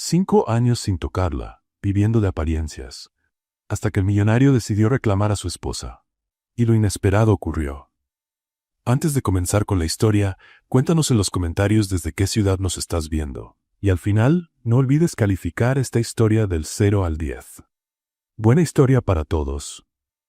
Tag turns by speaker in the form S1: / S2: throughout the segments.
S1: 5 años sin tocarla, viviendo de apariencias, hasta que el millonario decidió reclamar a su esposa. Y lo inesperado ocurrió. Antes de comenzar con la historia, cuéntanos en los comentarios desde qué ciudad nos estás viendo. Y al final, no olvides calificar esta historia del 0 al 10. Buena historia para todos.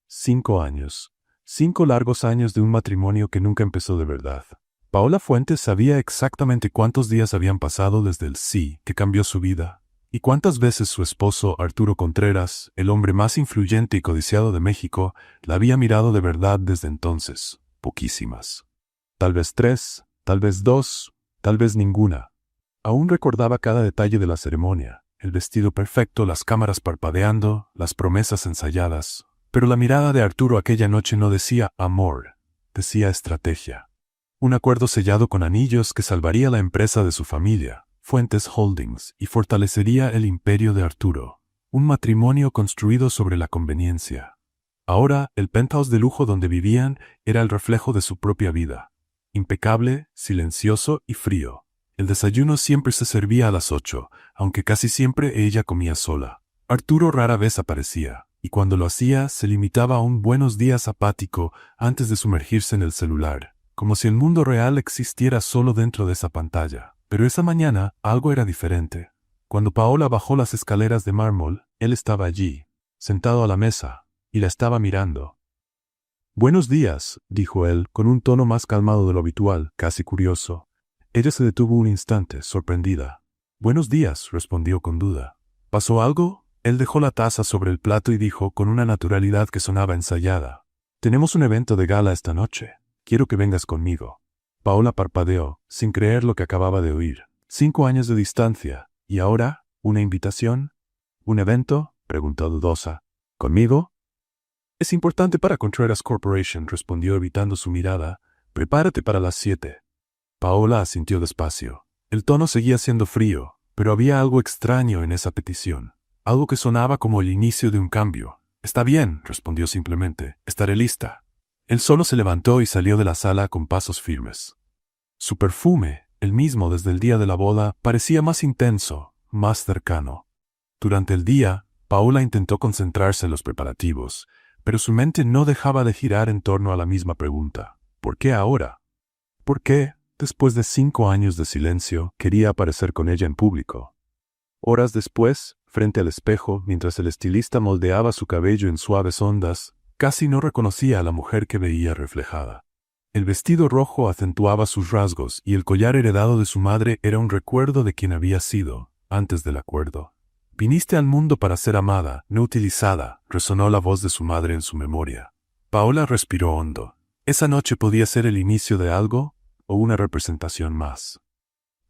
S1: 5 años. 5 largos años de un matrimonio que nunca empezó de verdad. Paola Fuentes sabía exactamente cuántos días habían pasado desde el sí que cambió su vida, y cuántas veces su esposo Arturo Contreras, el hombre más influyente y codiciado de México, la había mirado de verdad desde entonces. Poquísimas. Tal vez 3, tal vez 2, tal vez ninguna. Aún recordaba cada detalle de la ceremonia, el vestido perfecto, las cámaras parpadeando, las promesas ensayadas. Pero la mirada de Arturo aquella noche no decía amor, decía estrategia. Un acuerdo sellado con anillos que salvaría la empresa de su familia, Fuentes Holdings, y fortalecería el imperio de Arturo. Un matrimonio construido sobre la conveniencia. Ahora, el penthouse de lujo donde vivían era el reflejo de su propia vida. Impecable, silencioso y frío. El desayuno siempre se servía a las 8, aunque casi siempre ella comía sola. Arturo rara vez aparecía, y cuando lo hacía se limitaba a un buenos días apático antes de sumergirse en el celular, como si el mundo real existiera solo dentro de esa pantalla. Pero esa mañana algo era diferente. Cuando Paola bajó las escaleras de mármol, él estaba allí, sentado a la mesa, y la estaba mirando. «Buenos días», dijo él, con un tono más calmado de lo habitual, casi curioso. Ella se detuvo un instante, sorprendida. «Buenos días», respondió con duda. «¿Pasó algo?» Él dejó la taza sobre el plato y dijo con una naturalidad que sonaba ensayada. «Tenemos un evento de gala esta noche. Quiero que vengas conmigo». Paola parpadeó, sin creer lo que acababa de oír. 5 años de distancia, ¿y ahora? ¿Una invitación? ¿Un evento?, preguntó dudosa. ¿Conmigo? «Es importante para Contreras Corporation», respondió evitando su mirada. «Prepárate para las 7». Paola asintió despacio. El tono seguía siendo frío, pero había algo extraño en esa petición. Algo que sonaba como el inicio de un cambio. «Está bien», respondió simplemente. «Estaré lista». Él solo se levantó y salió de la sala con pasos firmes. Su perfume, el mismo desde el día de la boda, parecía más intenso, más cercano. Durante el día, Paola intentó concentrarse en los preparativos, pero su mente no dejaba de girar en torno a la misma pregunta. ¿Por qué ahora? ¿Por qué, después de 5 años de silencio, quería aparecer con ella en público? Horas después, frente al espejo, mientras el estilista moldeaba su cabello en suaves ondas, casi no reconocía a la mujer que veía reflejada. El vestido rojo acentuaba sus rasgos y el collar heredado de su madre era un recuerdo de quien había sido, antes del acuerdo. «Viniste al mundo para ser amada, no utilizada», resonó la voz de su madre en su memoria. Paola respiró hondo. Esa noche podía ser el inicio de algo o una representación más.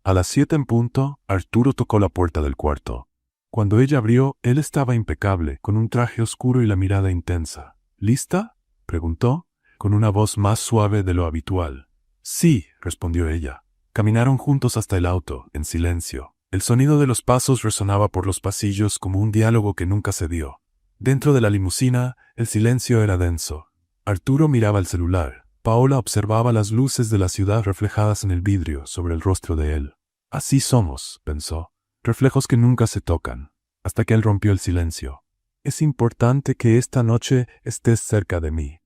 S1: A las 7 en punto, Arturo tocó la puerta del cuarto. Cuando ella abrió, él estaba impecable, con un traje oscuro y la mirada intensa. «¿Lista?», preguntó, con una voz más suave de lo habitual. «Sí», respondió ella. Caminaron juntos hasta el auto, en silencio. El sonido de los pasos resonaba por los pasillos como un diálogo que nunca se dio. Dentro de la limusina, el silencio era denso. Arturo miraba el celular. Paola observaba las luces de la ciudad reflejadas en el vidrio sobre el rostro de él. «Así somos», pensó. «Reflejos que nunca se tocan», hasta que él rompió el silencio. «Es importante que esta noche estés cerca de mí.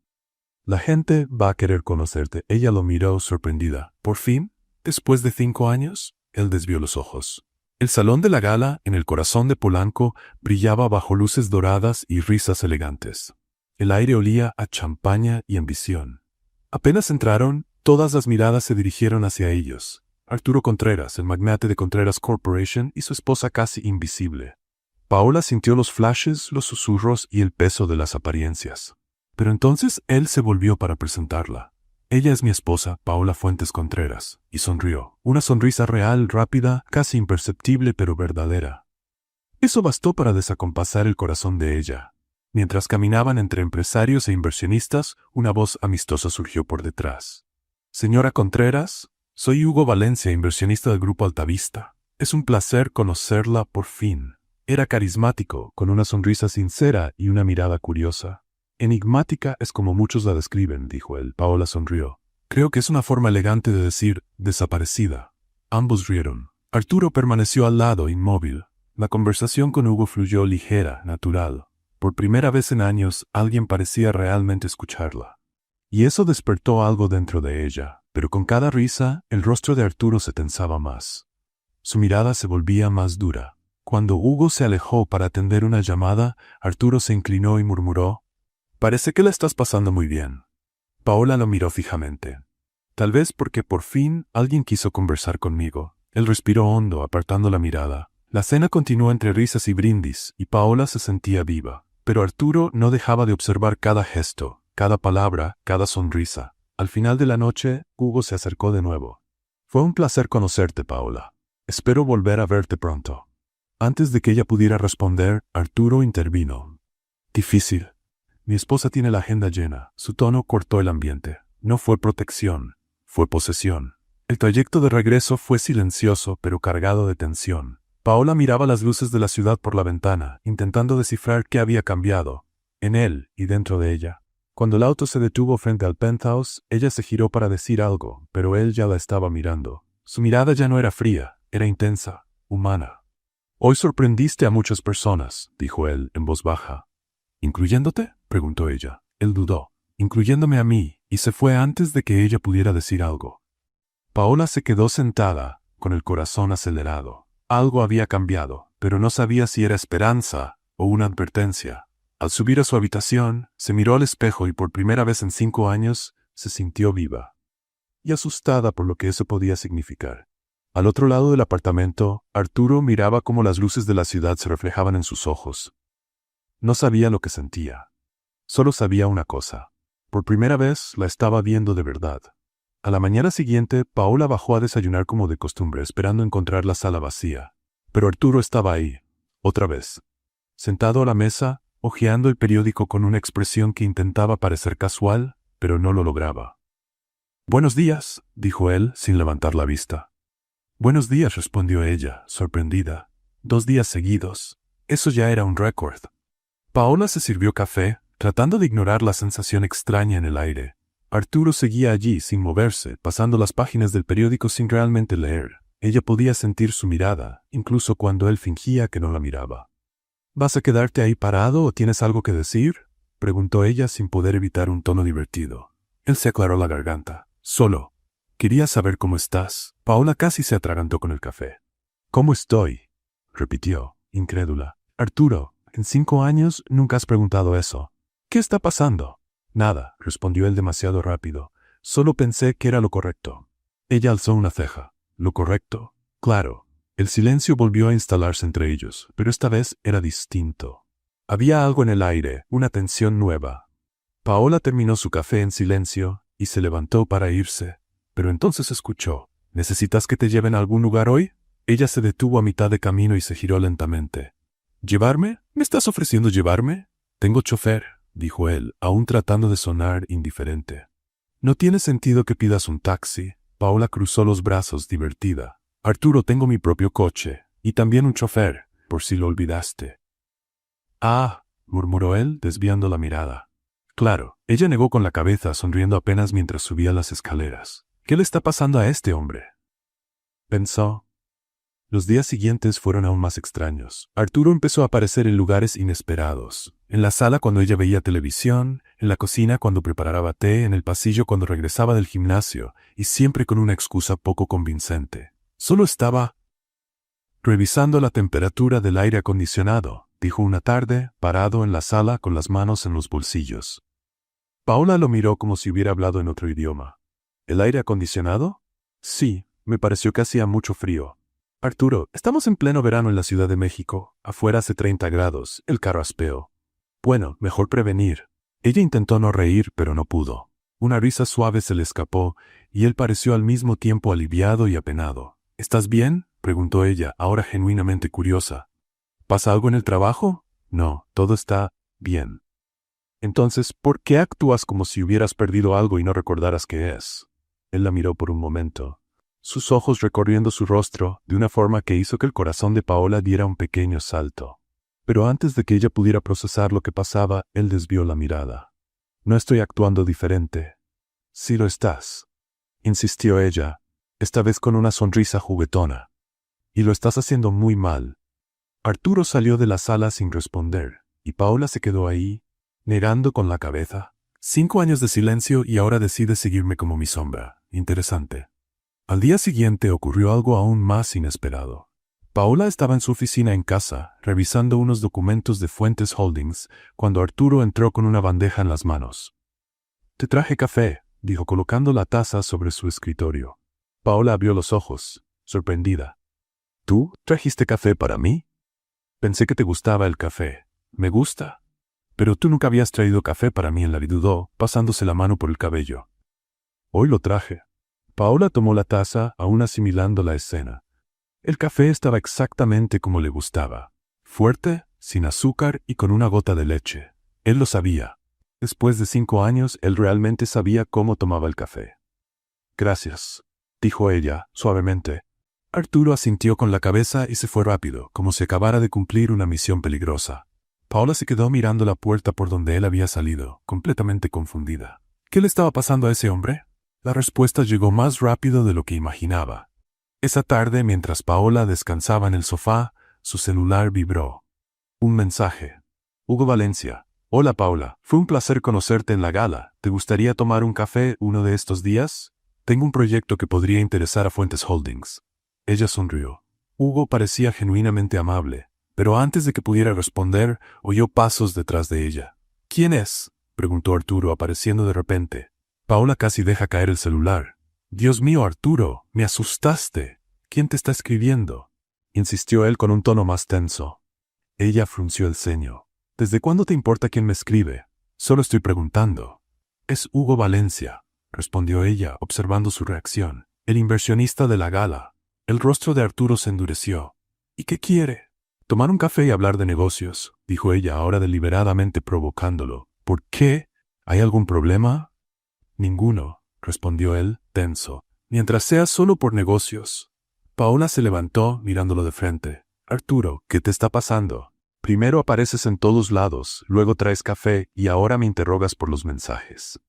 S1: La gente va a querer conocerte». Ella lo miró sorprendida. «¿Por fin? ¿Después de 5 años?» Él desvió los ojos. El salón de la gala, en el corazón de Polanco, brillaba bajo luces doradas y risas elegantes. El aire olía a champaña y ambición. Apenas entraron, todas las miradas se dirigieron hacia ellos. Arturo Contreras, el magnate de Contreras Corporation, y su esposa casi invisible. Paola sintió los flashes, los susurros y el peso de las apariencias. Pero entonces él se volvió para presentarla. «Ella es mi esposa, Paola Fuentes Contreras», y sonrió. Una sonrisa real, rápida, casi imperceptible pero verdadera. Eso bastó para desacompasar el corazón de ella. Mientras caminaban entre empresarios e inversionistas, una voz amistosa surgió por detrás. «Señora Contreras, soy Hugo Valencia, inversionista del Grupo Altavista. Es un placer conocerla por fin». Era carismático, con una sonrisa sincera y una mirada curiosa. «Enigmática es como muchos la describen», dijo él. Paola sonrió. «Creo que es una forma elegante de decir desaparecida». Ambos rieron. Arturo permaneció al lado, inmóvil. La conversación con Hugo fluyó ligera, natural. Por primera vez en años, alguien parecía realmente escucharla. Y eso despertó algo dentro de ella, pero con cada risa, el rostro de Arturo se tensaba más. Su mirada se volvía más dura. Cuando Hugo se alejó para atender una llamada, Arturo se inclinó y murmuró: «Parece que la estás pasando muy bien». Paola lo miró fijamente. Tal vez porque por fin alguien quiso conversar conmigo. Él respiró hondo, apartando la mirada. La cena continuó entre risas y brindis, y Paola se sentía viva. Pero Arturo no dejaba de observar cada gesto, cada palabra, cada sonrisa. Al final de la noche, Hugo se acercó de nuevo. «Fue un placer conocerte, Paola. Espero volver a verte pronto». Antes de que ella pudiera responder, Arturo intervino. «Difícil. Mi esposa tiene la agenda llena». Su tono cortó el ambiente. No fue protección, fue posesión. El trayecto de regreso fue silencioso, pero cargado de tensión. Paola miraba las luces de la ciudad por la ventana, intentando descifrar qué había cambiado, en él y dentro de ella. Cuando el auto se detuvo frente al penthouse, ella se giró para decir algo, pero él ya la estaba mirando. Su mirada ya no era fría, era intensa, humana. «Hoy sorprendiste a muchas personas», dijo él en voz baja. «¿Incluyéndote?», preguntó ella. Él dudó. «Incluyéndome a mí», y se fue antes de que ella pudiera decir algo. Paola se quedó sentada, con el corazón acelerado. Algo había cambiado, pero no sabía si era esperanza o una advertencia. Al subir a su habitación, se miró al espejo y por primera vez en 5 años se sintió viva. Y asustada por lo que eso podía significar. Al otro lado del apartamento, Arturo miraba cómo las luces de la ciudad se reflejaban en sus ojos. No sabía lo que sentía. Solo sabía una cosa. Por primera vez la estaba viendo de verdad. A la mañana siguiente, Paola bajó a desayunar como de costumbre, esperando encontrar la sala vacía. Pero Arturo estaba ahí, otra vez. Sentado a la mesa, hojeando el periódico con una expresión que intentaba parecer casual, pero no lo lograba. «Buenos días», dijo él, sin levantar la vista. «Buenos días», respondió ella, sorprendida. 2 días seguidos. Eso ya era un récord. Paola se sirvió café, tratando de ignorar la sensación extraña en el aire. Arturo seguía allí, sin moverse, pasando las páginas del periódico sin realmente leer. Ella podía sentir su mirada, incluso cuando él fingía que no la miraba. «¿Vas a quedarte ahí parado o tienes algo que decir?», preguntó ella sin poder evitar un tono divertido. Él se aclaró la garganta. «Solo. Quería saber cómo estás». Paola casi se atragantó con el café. «¿Cómo estoy?», repitió, incrédula. «Arturo, en 5 años nunca has preguntado eso. ¿Qué está pasando?». «Nada», respondió él demasiado rápido. «Solo pensé que era lo correcto». Ella alzó una ceja. «¿Lo correcto?». «Claro». El silencio volvió a instalarse entre ellos, pero esta vez era distinto. Había algo en el aire, una tensión nueva. Paola terminó su café en silencio y se levantó para irse. Pero entonces escuchó. «¿Necesitas que te lleven a algún lugar hoy?». Ella se detuvo a mitad de camino y se giró lentamente. «¿Llevarme? ¿Me estás ofreciendo llevarme?». «Tengo chofer», dijo él, aún tratando de sonar indiferente. «No tiene sentido que pidas un taxi». Paola cruzó los brazos, divertida. «Arturo, tengo mi propio coche, y también un chofer, por si lo olvidaste». «Ah», murmuró él, desviando la mirada. «Claro». Ella negó con la cabeza, sonriendo apenas mientras subía las escaleras. «¿Qué le está pasando a este hombre?», pensó. Los días siguientes fueron aún más extraños. Arturo empezó a aparecer en lugares inesperados. En la sala cuando ella veía televisión, en la cocina cuando preparaba té, en el pasillo cuando regresaba del gimnasio, y siempre con una excusa poco convincente. Solo estaba revisando la temperatura del aire acondicionado, dijo una tarde, parado en la sala con las manos en los bolsillos. Paola lo miró como si hubiera hablado en otro idioma. «¿El aire acondicionado?». «Sí, me pareció que hacía mucho frío». «Arturo, estamos en pleno verano en la Ciudad de México. Afuera hace 30 grados, el carraspeo». «Bueno, mejor prevenir». Ella intentó no reír, pero no pudo. Una risa suave se le escapó, y él pareció al mismo tiempo aliviado y apenado. «¿Estás bien?», preguntó ella, ahora genuinamente curiosa. «¿Pasa algo en el trabajo?». «No, todo está bien». «Entonces, ¿por qué actúas como si hubieras perdido algo y no recordaras qué es?». Él la miró por un momento, sus ojos recorriendo su rostro de una forma que hizo que el corazón de Paola diera un pequeño salto. Pero antes de que ella pudiera procesar lo que pasaba, él desvió la mirada. «No estoy actuando diferente». «Sí lo estás», insistió ella, esta vez con una sonrisa juguetona. «Y lo estás haciendo muy mal». Arturo salió de la sala sin responder, y Paola se quedó ahí, negando con la cabeza. 5 años de silencio y ahora decide seguirme como mi sombra. Interesante. Al día siguiente ocurrió algo aún más inesperado. Paola estaba en su oficina en casa, revisando unos documentos de Fuentes Holdings, cuando Arturo entró con una bandeja en las manos. «Te traje café», dijo colocando la taza sobre su escritorio. Paola abrió los ojos, sorprendida. «¿Tú trajiste café para mí? Pensé que te gustaba el café. Me gusta. Pero tú nunca habías traído café para mí en la vida», dudó, pasándose la mano por el cabello. «Hoy lo traje». Paola tomó la taza, aún asimilando la escena. El café estaba exactamente como le gustaba. Fuerte, sin azúcar y con una gota de leche. Él lo sabía. Después de 5 años, él realmente sabía cómo tomaba el café. «Gracias», dijo ella, suavemente. Arturo asintió con la cabeza y se fue rápido, como si acabara de cumplir una misión peligrosa. Paola se quedó mirando la puerta por donde él había salido, completamente confundida. ¿Qué le estaba pasando a ese hombre? La respuesta llegó más rápido de lo que imaginaba. Esa tarde, mientras Paola descansaba en el sofá, su celular vibró. Un mensaje. Hugo Valencia. «Hola Paola, fue un placer conocerte en la gala. ¿Te gustaría tomar un café uno de estos días? Tengo un proyecto que podría interesar a Fuentes Holdings». Ella sonrió. Hugo parecía genuinamente amable, pero antes de que pudiera responder, oyó pasos detrás de ella. «¿Quién es?», preguntó Arturo, apareciendo de repente. Paola casi deja caer el celular. «Dios mío, Arturo, me asustaste. ¿Quién te está escribiendo?», insistió él con un tono más tenso. Ella frunció el ceño. «¿Desde cuándo te importa quién me escribe? Solo estoy preguntando». «Es Hugo Valencia», respondió ella, observando su reacción. «El inversionista de la gala». El rostro de Arturo se endureció. «¿Y qué quiere?». «Tomar un café y hablar de negocios», dijo ella, ahora deliberadamente provocándolo. «¿Por qué? ¿Hay algún problema?». «Ninguno», respondió él, tenso. «Mientras sea solo por negocios». Paola se levantó, mirándolo de frente. «Arturo, ¿qué te está pasando? Primero apareces en todos lados, luego traes café y ahora me interrogas por los mensajes».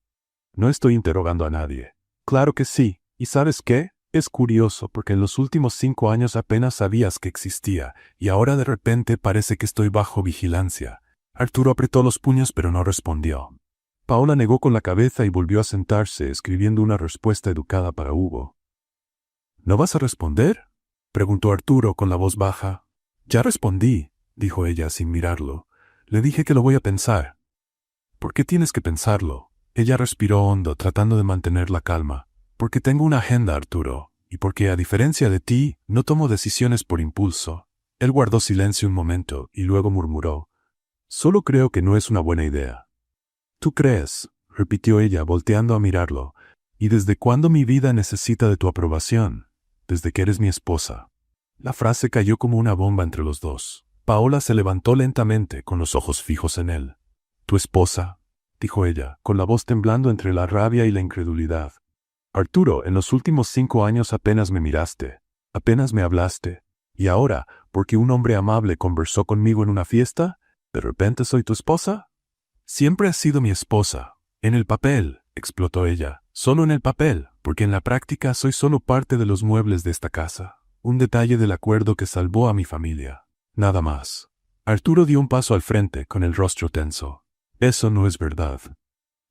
S1: «No estoy interrogando a nadie». «Claro que sí. ¿Y sabes qué? Es curioso porque en los últimos 5 años apenas sabías que existía y ahora de repente parece que estoy bajo vigilancia». Arturo apretó los puños pero no respondió. Paola negó con la cabeza y volvió a sentarse, escribiendo una respuesta educada para Hugo. «¿No vas a responder?», preguntó Arturo con la voz baja. «Ya respondí», dijo ella sin mirarlo. «Le dije que lo voy a pensar». «¿Por qué tienes que pensarlo?». Ella respiró hondo, tratando de mantener la calma. «Porque tengo una agenda, Arturo, y porque, a diferencia de ti, no tomo decisiones por impulso». Él guardó silencio un momento y luego murmuró. «Solo creo que no es una buena idea». «¿Tú crees?», repitió ella, volteando a mirarlo. «¿Y desde cuándo mi vida necesita de tu aprobación?». «Desde que eres mi esposa». La frase cayó como una bomba entre los dos. Paola se levantó lentamente, con los ojos fijos en él. «¿Tu esposa?», dijo ella, con la voz temblando entre la rabia y la incredulidad. «Arturo, en los últimos 5 años apenas me miraste, apenas me hablaste, y ahora, porque un hombre amable conversó conmigo en una fiesta, ¿de repente soy tu esposa?». «Siempre has sido mi esposa. En el papel», explotó ella. «Solo en el papel, porque en la práctica soy solo parte de los muebles de esta casa. Un detalle del acuerdo que salvó a mi familia. Nada más». Arturo dio un paso al frente, con el rostro tenso. «Eso no es verdad».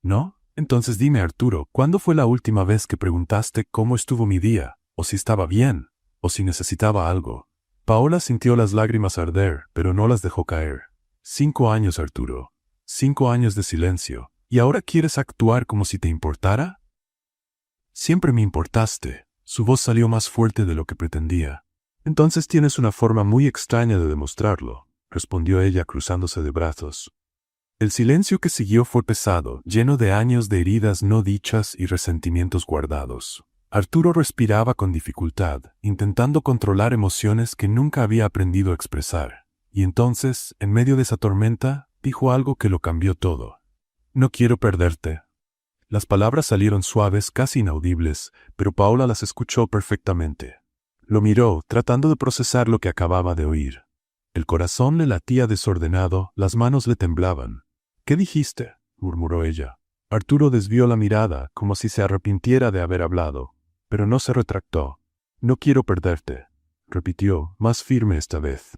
S1: «¿No? Entonces dime, Arturo, ¿cuándo fue la última vez que preguntaste cómo estuvo mi día, o si estaba bien, o si necesitaba algo?» Paola sintió las lágrimas arder, pero no las dejó caer. 5 años, Arturo. 5 años de silencio. ¿Y ahora quieres actuar como si te importara? «Siempre me importaste». Su voz salió más fuerte de lo que pretendía. «Entonces tienes una forma muy extraña de demostrarlo», respondió ella cruzándose de brazos. El silencio que siguió fue pesado, lleno de años de heridas no dichas y resentimientos guardados. Arturo respiraba con dificultad, intentando controlar emociones que nunca había aprendido a expresar. Y entonces, en medio de esa tormenta, dijo algo que lo cambió todo. «No quiero perderte». Las palabras salieron suaves, casi inaudibles, pero Paola las escuchó perfectamente. Lo miró, tratando de procesar lo que acababa de oír. El corazón le latía desordenado, las manos le temblaban. «¿Qué dijiste?», murmuró ella. Arturo desvió la mirada, como si se arrepintiera de haber hablado, pero no se retractó. «No quiero perderte», repitió, más firme esta vez.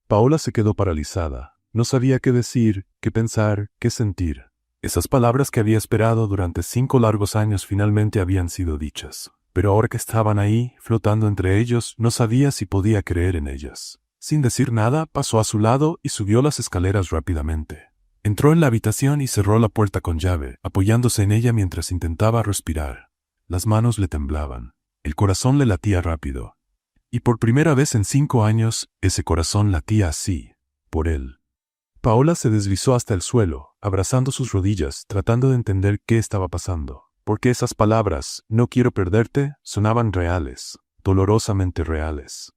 S1: Paola se quedó paralizada. No sabía qué decir, qué pensar, qué sentir. Esas palabras que había esperado durante 5 largos años finalmente habían sido dichas. Pero ahora que estaban ahí, flotando entre ellos, no sabía si podía creer en ellas. Sin decir nada, pasó a su lado y subió las escaleras rápidamente. Entró en la habitación y cerró la puerta con llave, apoyándose en ella mientras intentaba respirar. Las manos le temblaban. El corazón le latía rápido. Y por primera vez en 5 años, ese corazón latía así, por él. Paola se deslizó hasta el suelo, abrazando sus rodillas, tratando de entender qué estaba pasando. Porque esas palabras, no quiero perderte, sonaban reales, dolorosamente reales.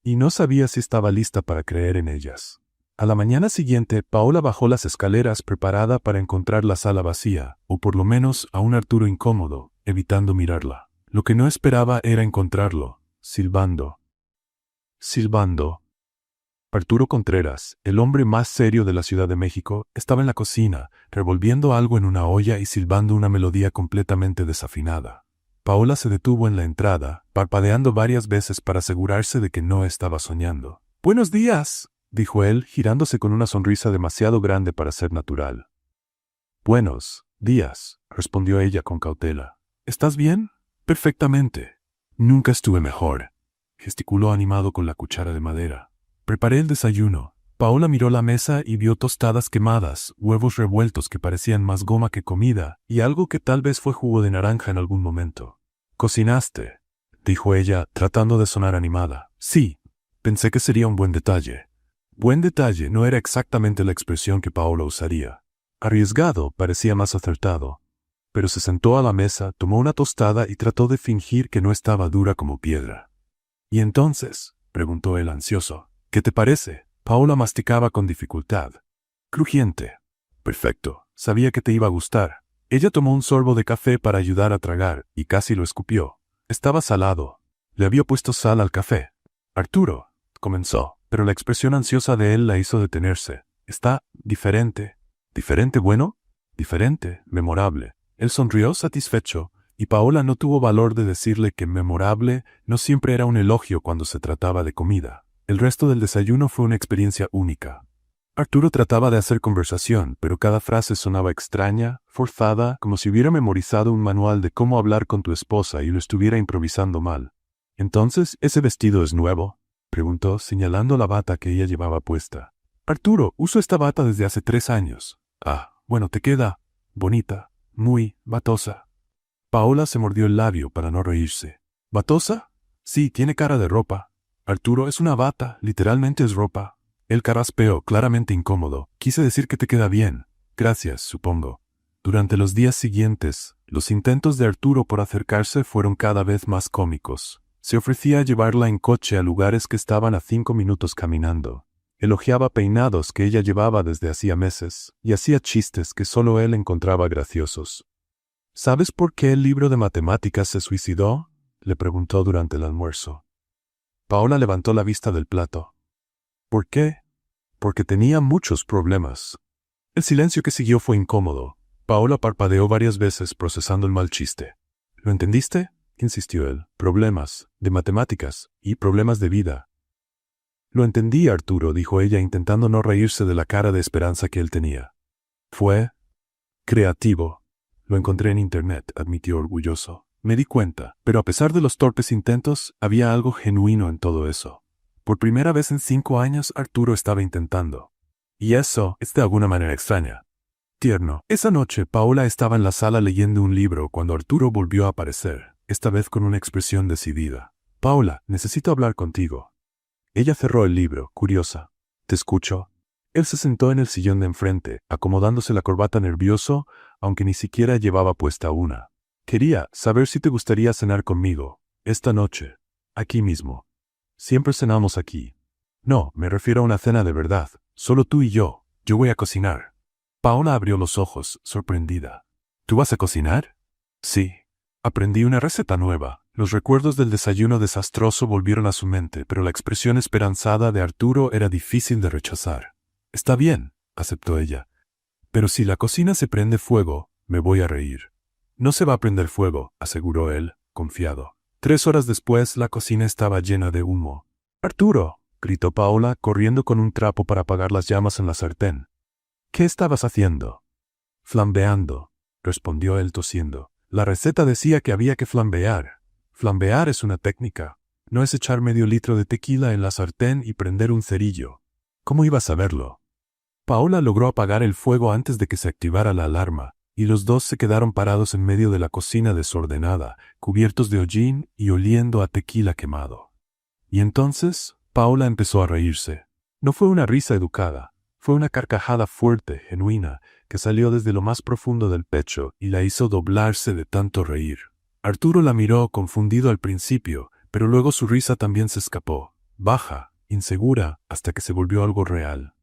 S1: Y no sabía si estaba lista para creer en ellas. A la mañana siguiente, Paola bajó las escaleras preparada para encontrar la sala vacía, o por lo menos a un Arturo incómodo, evitando mirarla. Lo que no esperaba era encontrarlo, silbando. Silbando. Arturo Contreras, el hombre más serio de la Ciudad de México, estaba en la cocina, revolviendo algo en una olla y silbando una melodía completamente desafinada. Paola se detuvo en la entrada, parpadeando varias veces para asegurarse de que no estaba soñando. «Buenos días», dijo él, girándose con una sonrisa demasiado grande para ser natural. «Buenos días», respondió ella con cautela. «¿Estás bien?» «Perfectamente. Nunca estuve mejor», gesticuló animado con la cuchara de madera. «Preparé el desayuno». Paola miró la mesa y vio tostadas quemadas, huevos revueltos que parecían más goma que comida, y algo que tal vez fue jugo de naranja en algún momento. «¿Cocinaste?», dijo ella, tratando de sonar animada. «Sí. Pensé que sería un buen detalle». Buen detalle no era exactamente la expresión que Paola usaría. Arriesgado parecía más acertado. Pero se sentó a la mesa, tomó una tostada y trató de fingir que no estaba dura como piedra. «¿Y entonces?», preguntó él ansioso. «¿Qué te parece?». Paola masticaba con dificultad. «Crujiente». «Perfecto. Sabía que te iba a gustar». Ella tomó un sorbo de café para ayudar a tragar, y casi lo escupió. Estaba salado. Le había puesto sal al café. «Arturo», comenzó, pero la expresión ansiosa de él la hizo detenerse. «Está diferente». «¿Diferente bueno?» «Diferente, memorable». Él sonrió satisfecho, y Paola no tuvo valor de decirle que memorable no siempre era un elogio cuando se trataba de comida. El resto del desayuno fue una experiencia única. Arturo trataba de hacer conversación, pero cada frase sonaba extraña, forzada, como si hubiera memorizado un manual de cómo hablar con tu esposa y lo estuviera improvisando mal. «¿Entonces, ese vestido es nuevo?», preguntó, señalando la bata que ella llevaba puesta. «Arturo, uso esta bata desde hace 3 años». «Ah, bueno, te queda bonita, muy batosa». Paola se mordió el labio para no reírse. «¿Batosa? Sí, tiene cara de ropa». «Arturo, es una bata, literalmente es ropa». Él carraspeó, claramente incómodo. «Quise decir que te queda bien». «Gracias, supongo». Durante los días siguientes, los intentos de Arturo por acercarse fueron cada vez más cómicos. Se ofrecía a llevarla en coche a lugares que estaban a 5 minutos caminando. Elogiaba peinados que ella llevaba desde hacía meses, y hacía chistes que solo él encontraba graciosos. «¿Sabes por qué el libro de matemáticas se suicidó?», le preguntó durante el almuerzo. Paola levantó la vista del plato. «¿Por qué?». «Porque tenía muchos problemas». El silencio que siguió fue incómodo. Paola parpadeó varias veces procesando el mal chiste. «¿Lo entendiste?», insistió él. «Problemas, de matemáticas, y problemas de vida». «Lo entendí, Arturo», dijo ella intentando no reírse de la cara de esperanza que él tenía. «Fue creativo». «Lo encontré en internet», admitió orgulloso. «Me di cuenta, pero a pesar de los torpes intentos, había algo genuino en todo eso». Por primera vez en 5 años, Arturo estaba intentando. Y eso es de alguna manera extraña. Tierno. Esa noche, Paola estaba en la sala leyendo un libro cuando Arturo volvió a aparecer, esta vez con una expresión decidida. «Paola, necesito hablar contigo». Ella cerró el libro, curiosa. «¿Te escucho?». Él se sentó en el sillón de enfrente, acomodándose la corbata nervioso, aunque ni siquiera llevaba puesta una. «Quería saber si te gustaría cenar conmigo, esta noche, aquí mismo». «Siempre cenamos aquí». «No, me refiero a una cena de verdad, solo tú y yo. Yo voy a cocinar». Paola abrió los ojos, sorprendida. «¿Tú vas a cocinar?». «Sí. Aprendí una receta nueva». Los recuerdos del desayuno desastroso volvieron a su mente, pero la expresión esperanzada de Arturo era difícil de rechazar. «Está bien», aceptó ella. «Pero si la cocina se prende fuego, me voy a reír». «No se va a prender fuego», aseguró él, confiado. 3 horas después, la cocina estaba llena de humo. «Arturo», gritó Paola, corriendo con un trapo para apagar las llamas en la sartén. ¿Qué estabas haciendo? Flambeando, respondió él tosiendo. La receta decía que había que flambear. Flambear es una técnica. No es echar medio litro de tequila en la sartén y prender un cerillo. ¿Cómo ibas a verlo? Paola logró apagar el fuego antes de que se activara la alarma, y los dos se quedaron parados en medio de la cocina desordenada, cubiertos de hollín y oliendo a tequila quemado. Y entonces, Paola empezó a reírse. No fue una risa educada, fue una carcajada fuerte, genuina, que salió desde lo más profundo del pecho y la hizo doblarse de tanto reír. Arturo la miró confundido al principio, pero luego su risa también se escapó, baja, insegura, hasta que se volvió algo real.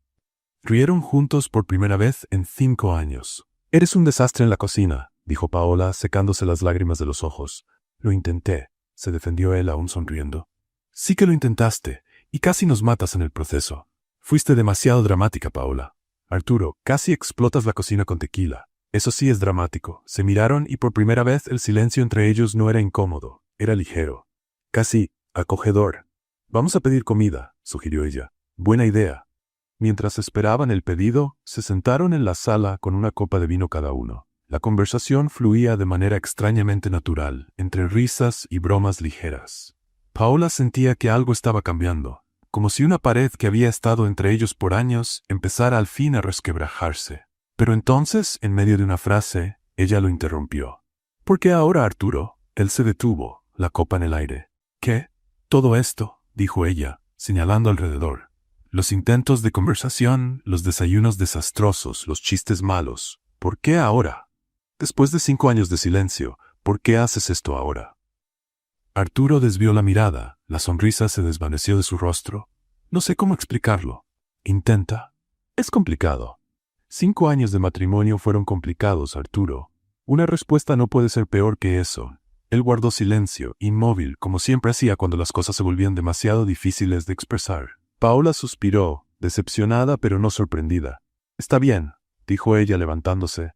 S1: Rieron juntos por primera vez en 5 años. «Eres un desastre en la cocina», dijo Paola, secándose las lágrimas de los ojos. «Lo intenté», se defendió él aún sonriendo. «Sí que lo intentaste, y casi nos matas en el proceso. Fuiste demasiado dramática, Paola. Arturo, casi explotas la cocina con tequila. Eso sí es dramático». Se miraron y por primera vez el silencio entre ellos no era incómodo, era ligero. Casi acogedor. «Vamos a pedir comida», sugirió ella. «Buena idea». Mientras esperaban el pedido, se sentaron en la sala con una copa de vino cada uno. La conversación fluía de manera extrañamente natural, entre risas y bromas ligeras. Paola sentía que algo estaba cambiando, como si una pared que había estado entre ellos por años empezara al fin a resquebrajarse. Pero entonces, en medio de una frase, ella lo interrumpió. «¿Por qué ahora, Arturo?» Él se detuvo, la copa en el aire. «¿Qué? Todo esto», dijo ella, señalando alrededor. Los intentos de conversación, los desayunos desastrosos, los chistes malos. ¿Por qué ahora? Después de 5 años de silencio, ¿por qué haces esto ahora? Arturo desvió la mirada, la sonrisa se desvaneció de su rostro. No sé cómo explicarlo. Intenta. Es complicado. 5 años de matrimonio fueron complicados, Arturo. Una respuesta no puede ser peor que eso. Él guardó silencio, inmóvil, como siempre hacía cuando las cosas se volvían demasiado difíciles de expresar. Paola suspiró, decepcionada pero no sorprendida. «Está bien», dijo ella levantándose.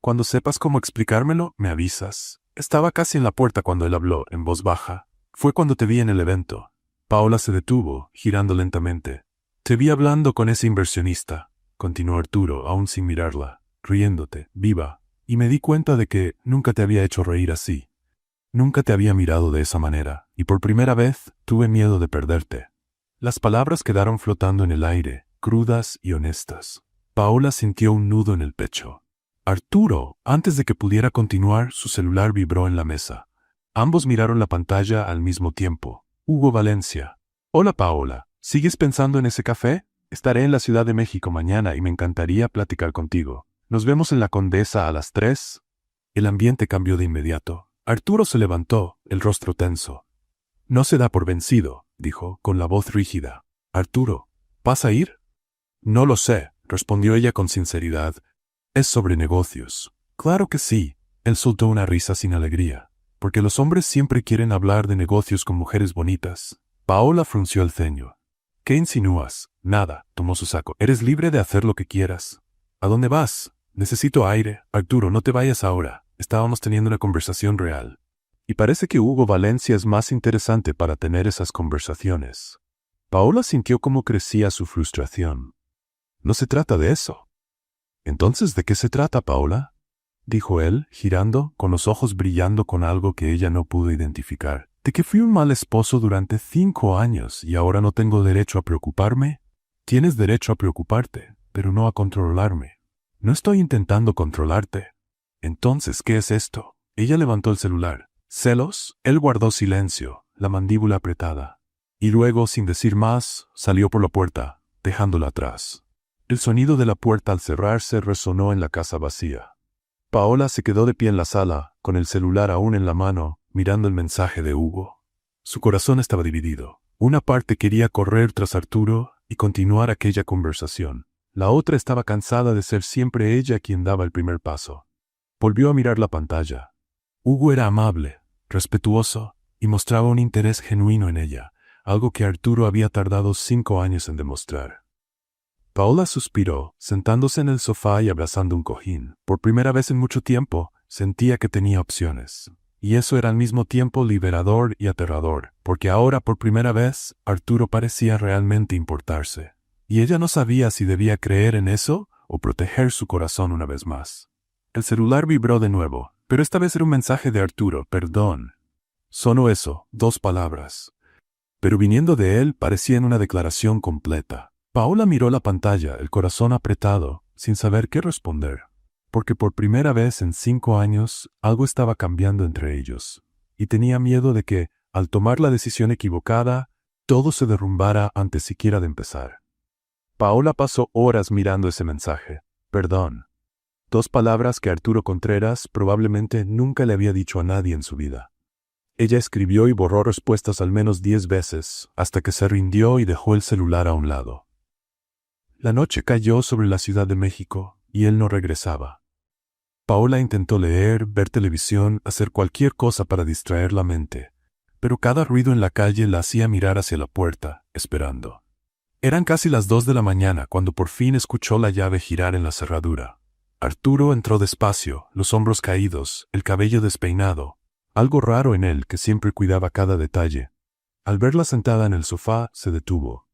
S1: «Cuando sepas cómo explicármelo, me avisas». Estaba casi en la puerta cuando él habló, en voz baja. «Fue cuando te vi en el evento». Paola se detuvo, girando lentamente. «Te vi hablando con ese inversionista», continuó Arturo, aún sin mirarla, riéndote, viva, y me di cuenta de que nunca te había hecho reír así. Nunca te había mirado de esa manera, y por primera vez tuve miedo de perderte». Las palabras quedaron flotando en el aire, crudas y honestas. Paola sintió un nudo en el pecho. «Arturo», antes de que pudiera continuar, su celular vibró en la mesa. Ambos miraron la pantalla al mismo tiempo. Hugo Valencia. «Hola, Paola. ¿Sigues pensando en ese café? Estaré en la Ciudad de México mañana y me encantaría platicar contigo. Nos vemos en la Condesa a las 3. El ambiente cambió de inmediato. Arturo se levantó, el rostro tenso. «No se da por vencido», dijo, con la voz rígida. «Arturo, ¿vas a ir?» «No lo sé», respondió ella con sinceridad. «Es sobre negocios». «Claro que sí». Él soltó una risa sin alegría. «Porque los hombres siempre quieren hablar de negocios con mujeres bonitas». Paola frunció el ceño. «¿Qué insinúas?» «Nada», tomó su saco. «Eres libre de hacer lo que quieras». «¿A dónde vas?» «Necesito aire». «Arturo, no te vayas ahora. Estábamos teniendo una conversación real». Y parece que Hugo Valencia es más interesante para tener esas conversaciones. Paola sintió cómo crecía su frustración. «No se trata de eso». «¿Entonces de qué se trata, Paola?», dijo él, girando, con los ojos brillando con algo que ella no pudo identificar. «¿De que fui un mal esposo durante 5 años y ahora no tengo derecho a preocuparme?» «Tienes derecho a preocuparte, pero no a controlarme». «No estoy intentando controlarte». «Entonces, ¿qué es esto?». Ella levantó el celular. «¿Celos?». Él guardó silencio, la mandíbula apretada. Y luego, sin decir más, salió por la puerta, dejándola atrás. El sonido de la puerta al cerrarse resonó en la casa vacía. Paola se quedó de pie en la sala, con el celular aún en la mano, mirando el mensaje de Hugo. Su corazón estaba dividido. Una parte quería correr tras Arturo y continuar aquella conversación. La otra estaba cansada de ser siempre ella quien daba el primer paso. Volvió a mirar la pantalla. Hugo era amable, respetuoso, y mostraba un interés genuino en ella, algo que Arturo había tardado 5 años en demostrar. Paola suspiró, sentándose en el sofá y abrazando un cojín. Por primera vez en mucho tiempo, sentía que tenía opciones. Y eso era al mismo tiempo liberador y aterrador, porque ahora por primera vez Arturo parecía realmente importarse. Y ella no sabía si debía creer en eso o proteger su corazón una vez más. El celular vibró de nuevo, pero esta vez era un mensaje de Arturo, perdón. Solo eso, 2 palabras. Pero viniendo de él parecía en una declaración completa. Paola miró la pantalla, el corazón apretado, sin saber qué responder. Porque por primera vez en 5 años algo estaba cambiando entre ellos. Y tenía miedo de que, al tomar la decisión equivocada, todo se derrumbara antes siquiera de empezar. Paola pasó horas mirando ese mensaje. Perdón. 2 palabras que Arturo Contreras probablemente nunca le había dicho a nadie en su vida. Ella escribió y borró respuestas al menos 10 veces, hasta que se rindió y dejó el celular a un lado. La noche cayó sobre la Ciudad de México, y él no regresaba. Paola intentó leer, ver televisión, hacer cualquier cosa para distraer la mente, pero cada ruido en la calle la hacía mirar hacia la puerta, esperando. Eran casi las 2 de la mañana cuando por fin escuchó la llave girar en la cerradura. Arturo entró despacio, los hombros caídos, el cabello despeinado, algo raro en él que siempre cuidaba cada detalle. Al verla sentada en el sofá, se detuvo.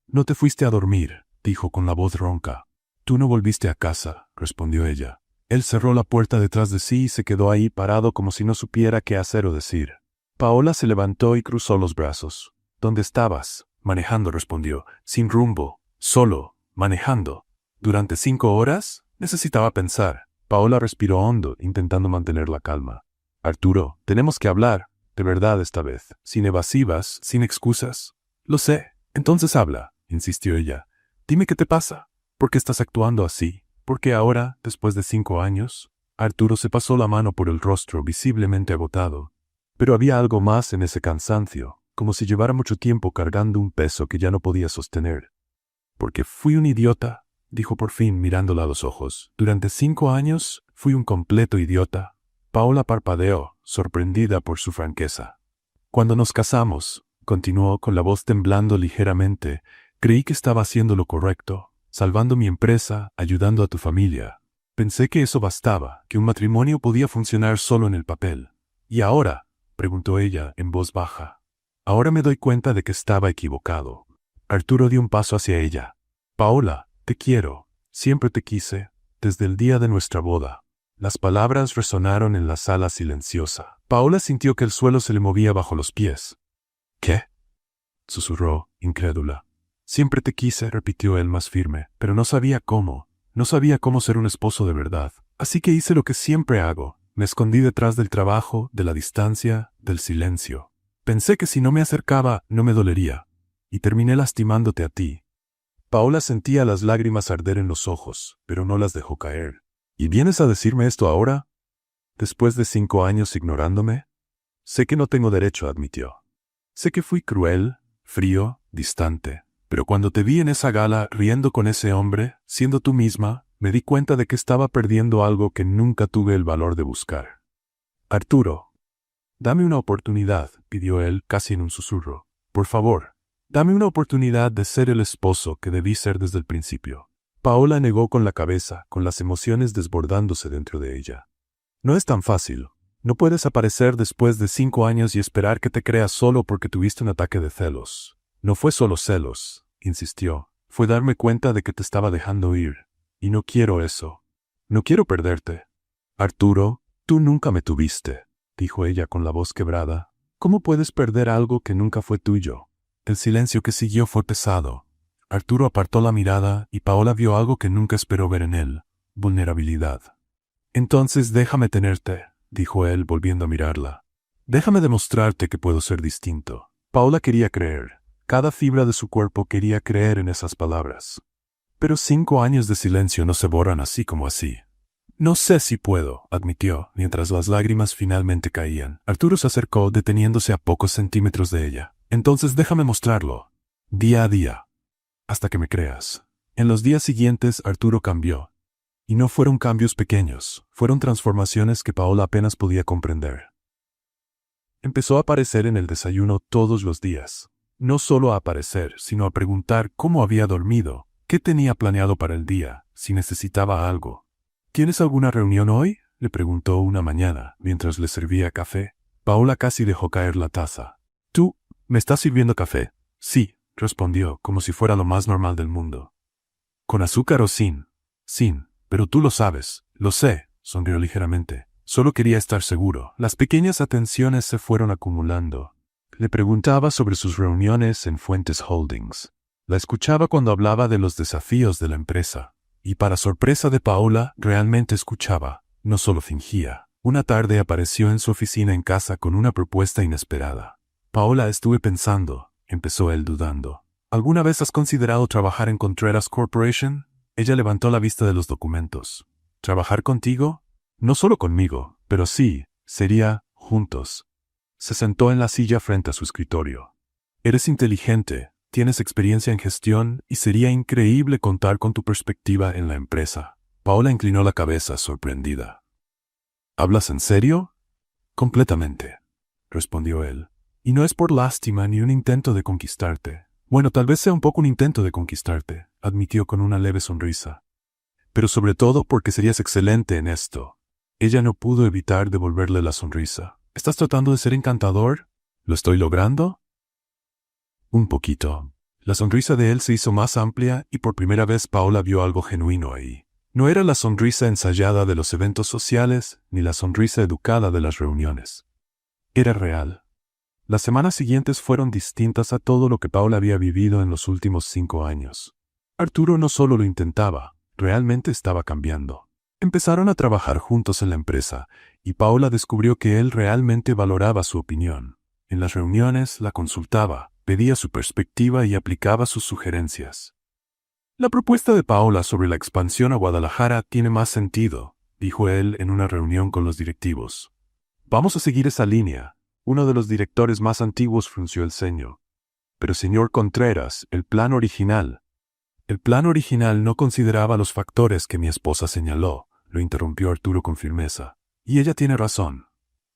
S1: «No te fuiste a dormir», dijo con la voz ronca. «Tú no volviste a casa», respondió ella. Él cerró la puerta detrás de sí y se quedó ahí parado como si no supiera qué hacer o decir. Paola se levantó y cruzó los brazos. «¿Dónde estabas?» «Manejando», respondió. «Sin rumbo. Solo. Manejando. ¿Durante 5 horas?» Necesitaba pensar. Paola respiró hondo, intentando mantener la calma. «Arturo, tenemos que hablar, de verdad esta vez, sin evasivas, sin excusas». «Lo sé. Entonces habla», insistió ella. «Dime qué te pasa. ¿Por qué estás actuando así? ¿Por qué ahora, después de 5 años?» Arturo se pasó la mano por el rostro, visiblemente agotado. Pero había algo más en ese cansancio, como si llevara mucho tiempo cargando un peso que ya no podía sostener. «Porque fui un idiota», dijo por fin mirándola a los ojos. «Durante 5 años fui un completo idiota». Paola parpadeó, sorprendida por su franqueza. «Cuando nos casamos», continuó con la voz temblando ligeramente, «creí que estaba haciendo lo correcto, salvando mi empresa, ayudando a tu familia. Pensé que eso bastaba, que un matrimonio podía funcionar solo en el papel. ¿Y ahora?», preguntó ella en voz baja. «Ahora me doy cuenta de que estaba equivocado». Arturo dio un paso hacia ella. «Paola, te quiero, siempre te quise, desde el día de nuestra boda». Las palabras resonaron en la sala silenciosa. Paola sintió que el suelo se le movía bajo los pies. «¿Qué?», susurró, incrédula. «Siempre te quise», repitió él más firme, «pero no sabía cómo. No sabía cómo ser un esposo de verdad. Así que hice lo que siempre hago. Me escondí detrás del trabajo, de la distancia, del silencio. Pensé que si no me acercaba, no me dolería. Y terminé lastimándote a ti». Paola sentía las lágrimas arder en los ojos, pero no las dejó caer. «¿Y vienes a decirme esto ahora? ¿Después de 5 años ignorándome?» «Sé que no tengo derecho», admitió. «Sé que fui cruel, frío, distante. Pero cuando te vi en esa gala riendo con ese hombre, siendo tú misma, me di cuenta de que estaba perdiendo algo que nunca tuve el valor de buscar». «Arturo, dame una oportunidad», pidió él casi en un susurro. «Por favor, dame una oportunidad de ser el esposo que debí ser desde el principio». Paola negó con la cabeza, con las emociones desbordándose dentro de ella. «No es tan fácil. No puedes aparecer después de 5 años y esperar que te creas solo porque tuviste un ataque de celos. No fue solo celos», insistió. «Fue darme cuenta de que te estaba dejando ir. Y no quiero eso. No quiero perderte». «Arturo, tú nunca me tuviste», dijo ella con la voz quebrada. «¿Cómo puedes perder algo que nunca fue tuyo?» El silencio que siguió fue pesado. Arturo apartó la mirada y Paola vio algo que nunca esperó ver en él: vulnerabilidad. «Entonces déjame tenerte», dijo él volviendo a mirarla. «Déjame demostrarte que puedo ser distinto». Paola quería creer. Cada fibra de su cuerpo quería creer en esas palabras. Pero 5 años de silencio no se borran así como así. «No sé si puedo», admitió, mientras las lágrimas finalmente caían. Arturo se acercó, deteniéndose a pocos centímetros de ella. «Entonces déjame mostrarlo. Día a día. Hasta que me creas». En los días siguientes Arturo cambió. Y no fueron cambios pequeños, fueron transformaciones que Paola apenas podía comprender. Empezó a aparecer en el desayuno todos los días. No solo a aparecer, sino a preguntar cómo había dormido, qué tenía planeado para el día, si necesitaba algo. «¿Tienes alguna reunión hoy?», le preguntó una mañana, mientras le servía café. Paola casi dejó caer la taza. ¿Tú, me estás sirviendo café? Sí, respondió, como si fuera lo más normal del mundo. ¿Con azúcar o sin? Sin, pero tú lo sabes. Lo sé, sonrió ligeramente. Solo quería estar seguro. Las pequeñas atenciones se fueron acumulando. Le preguntaba sobre sus reuniones en Fuentes Holdings. La escuchaba cuando hablaba de los desafíos de la empresa. Y para sorpresa de Paola, realmente escuchaba, no solo fingía. Una tarde apareció en su oficina en casa con una propuesta inesperada. Paola, estuve pensando, empezó él dudando. ¿Alguna vez has considerado trabajar en Contreras Corporation? Ella levantó la vista de los documentos. ¿Trabajar contigo? No solo conmigo, pero sí, sería juntos. Se sentó en la silla frente a su escritorio. Eres inteligente, tienes experiencia en gestión y sería increíble contar con tu perspectiva en la empresa. Paola inclinó la cabeza, sorprendida. ¿Hablas en serio? Completamente, respondió él. Y no es por lástima ni un intento de conquistarte. Bueno, tal vez sea un poco un intento de conquistarte, admitió con una leve sonrisa. Pero sobre todo porque serías excelente en esto. Ella no pudo evitar devolverle la sonrisa. ¿Estás tratando de ser encantador? ¿Lo estoy logrando? Un poquito. La sonrisa de él se hizo más amplia y por primera vez Paola vio algo genuino ahí. No era la sonrisa ensayada de los eventos sociales ni la sonrisa educada de las reuniones. Era real. Las semanas siguientes fueron distintas a todo lo que Paola había vivido en los últimos 5 años. Arturo no solo lo intentaba, realmente estaba cambiando. Empezaron a trabajar juntos en la empresa, y Paola descubrió que él realmente valoraba su opinión. En las reuniones la consultaba, pedía su perspectiva y aplicaba sus sugerencias. La propuesta de Paola sobre la expansión a Guadalajara tiene más sentido, dijo él en una reunión con los directivos. Vamos a seguir esa línea. Uno de los directores más antiguos frunció el ceño. Pero señor Contreras, el plan original no consideraba los factores que mi esposa señaló, lo interrumpió Arturo con firmeza. Y ella tiene razón.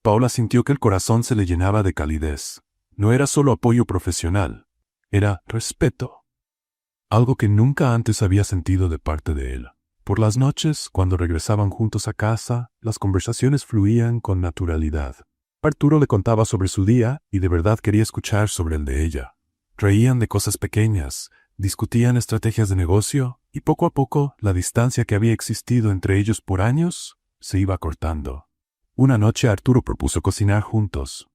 S1: Paola sintió que el corazón se le llenaba de calidez. No era solo apoyo profesional, era respeto. Algo que nunca antes había sentido de parte de él. Por las noches, cuando regresaban juntos a casa, las conversaciones fluían con naturalidad. Arturo le contaba sobre su día y de verdad quería escuchar sobre el de ella. Reían de cosas pequeñas, discutían estrategias de negocio y poco a poco la distancia que había existido entre ellos por años se iba cortando. Una noche Arturo propuso cocinar juntos.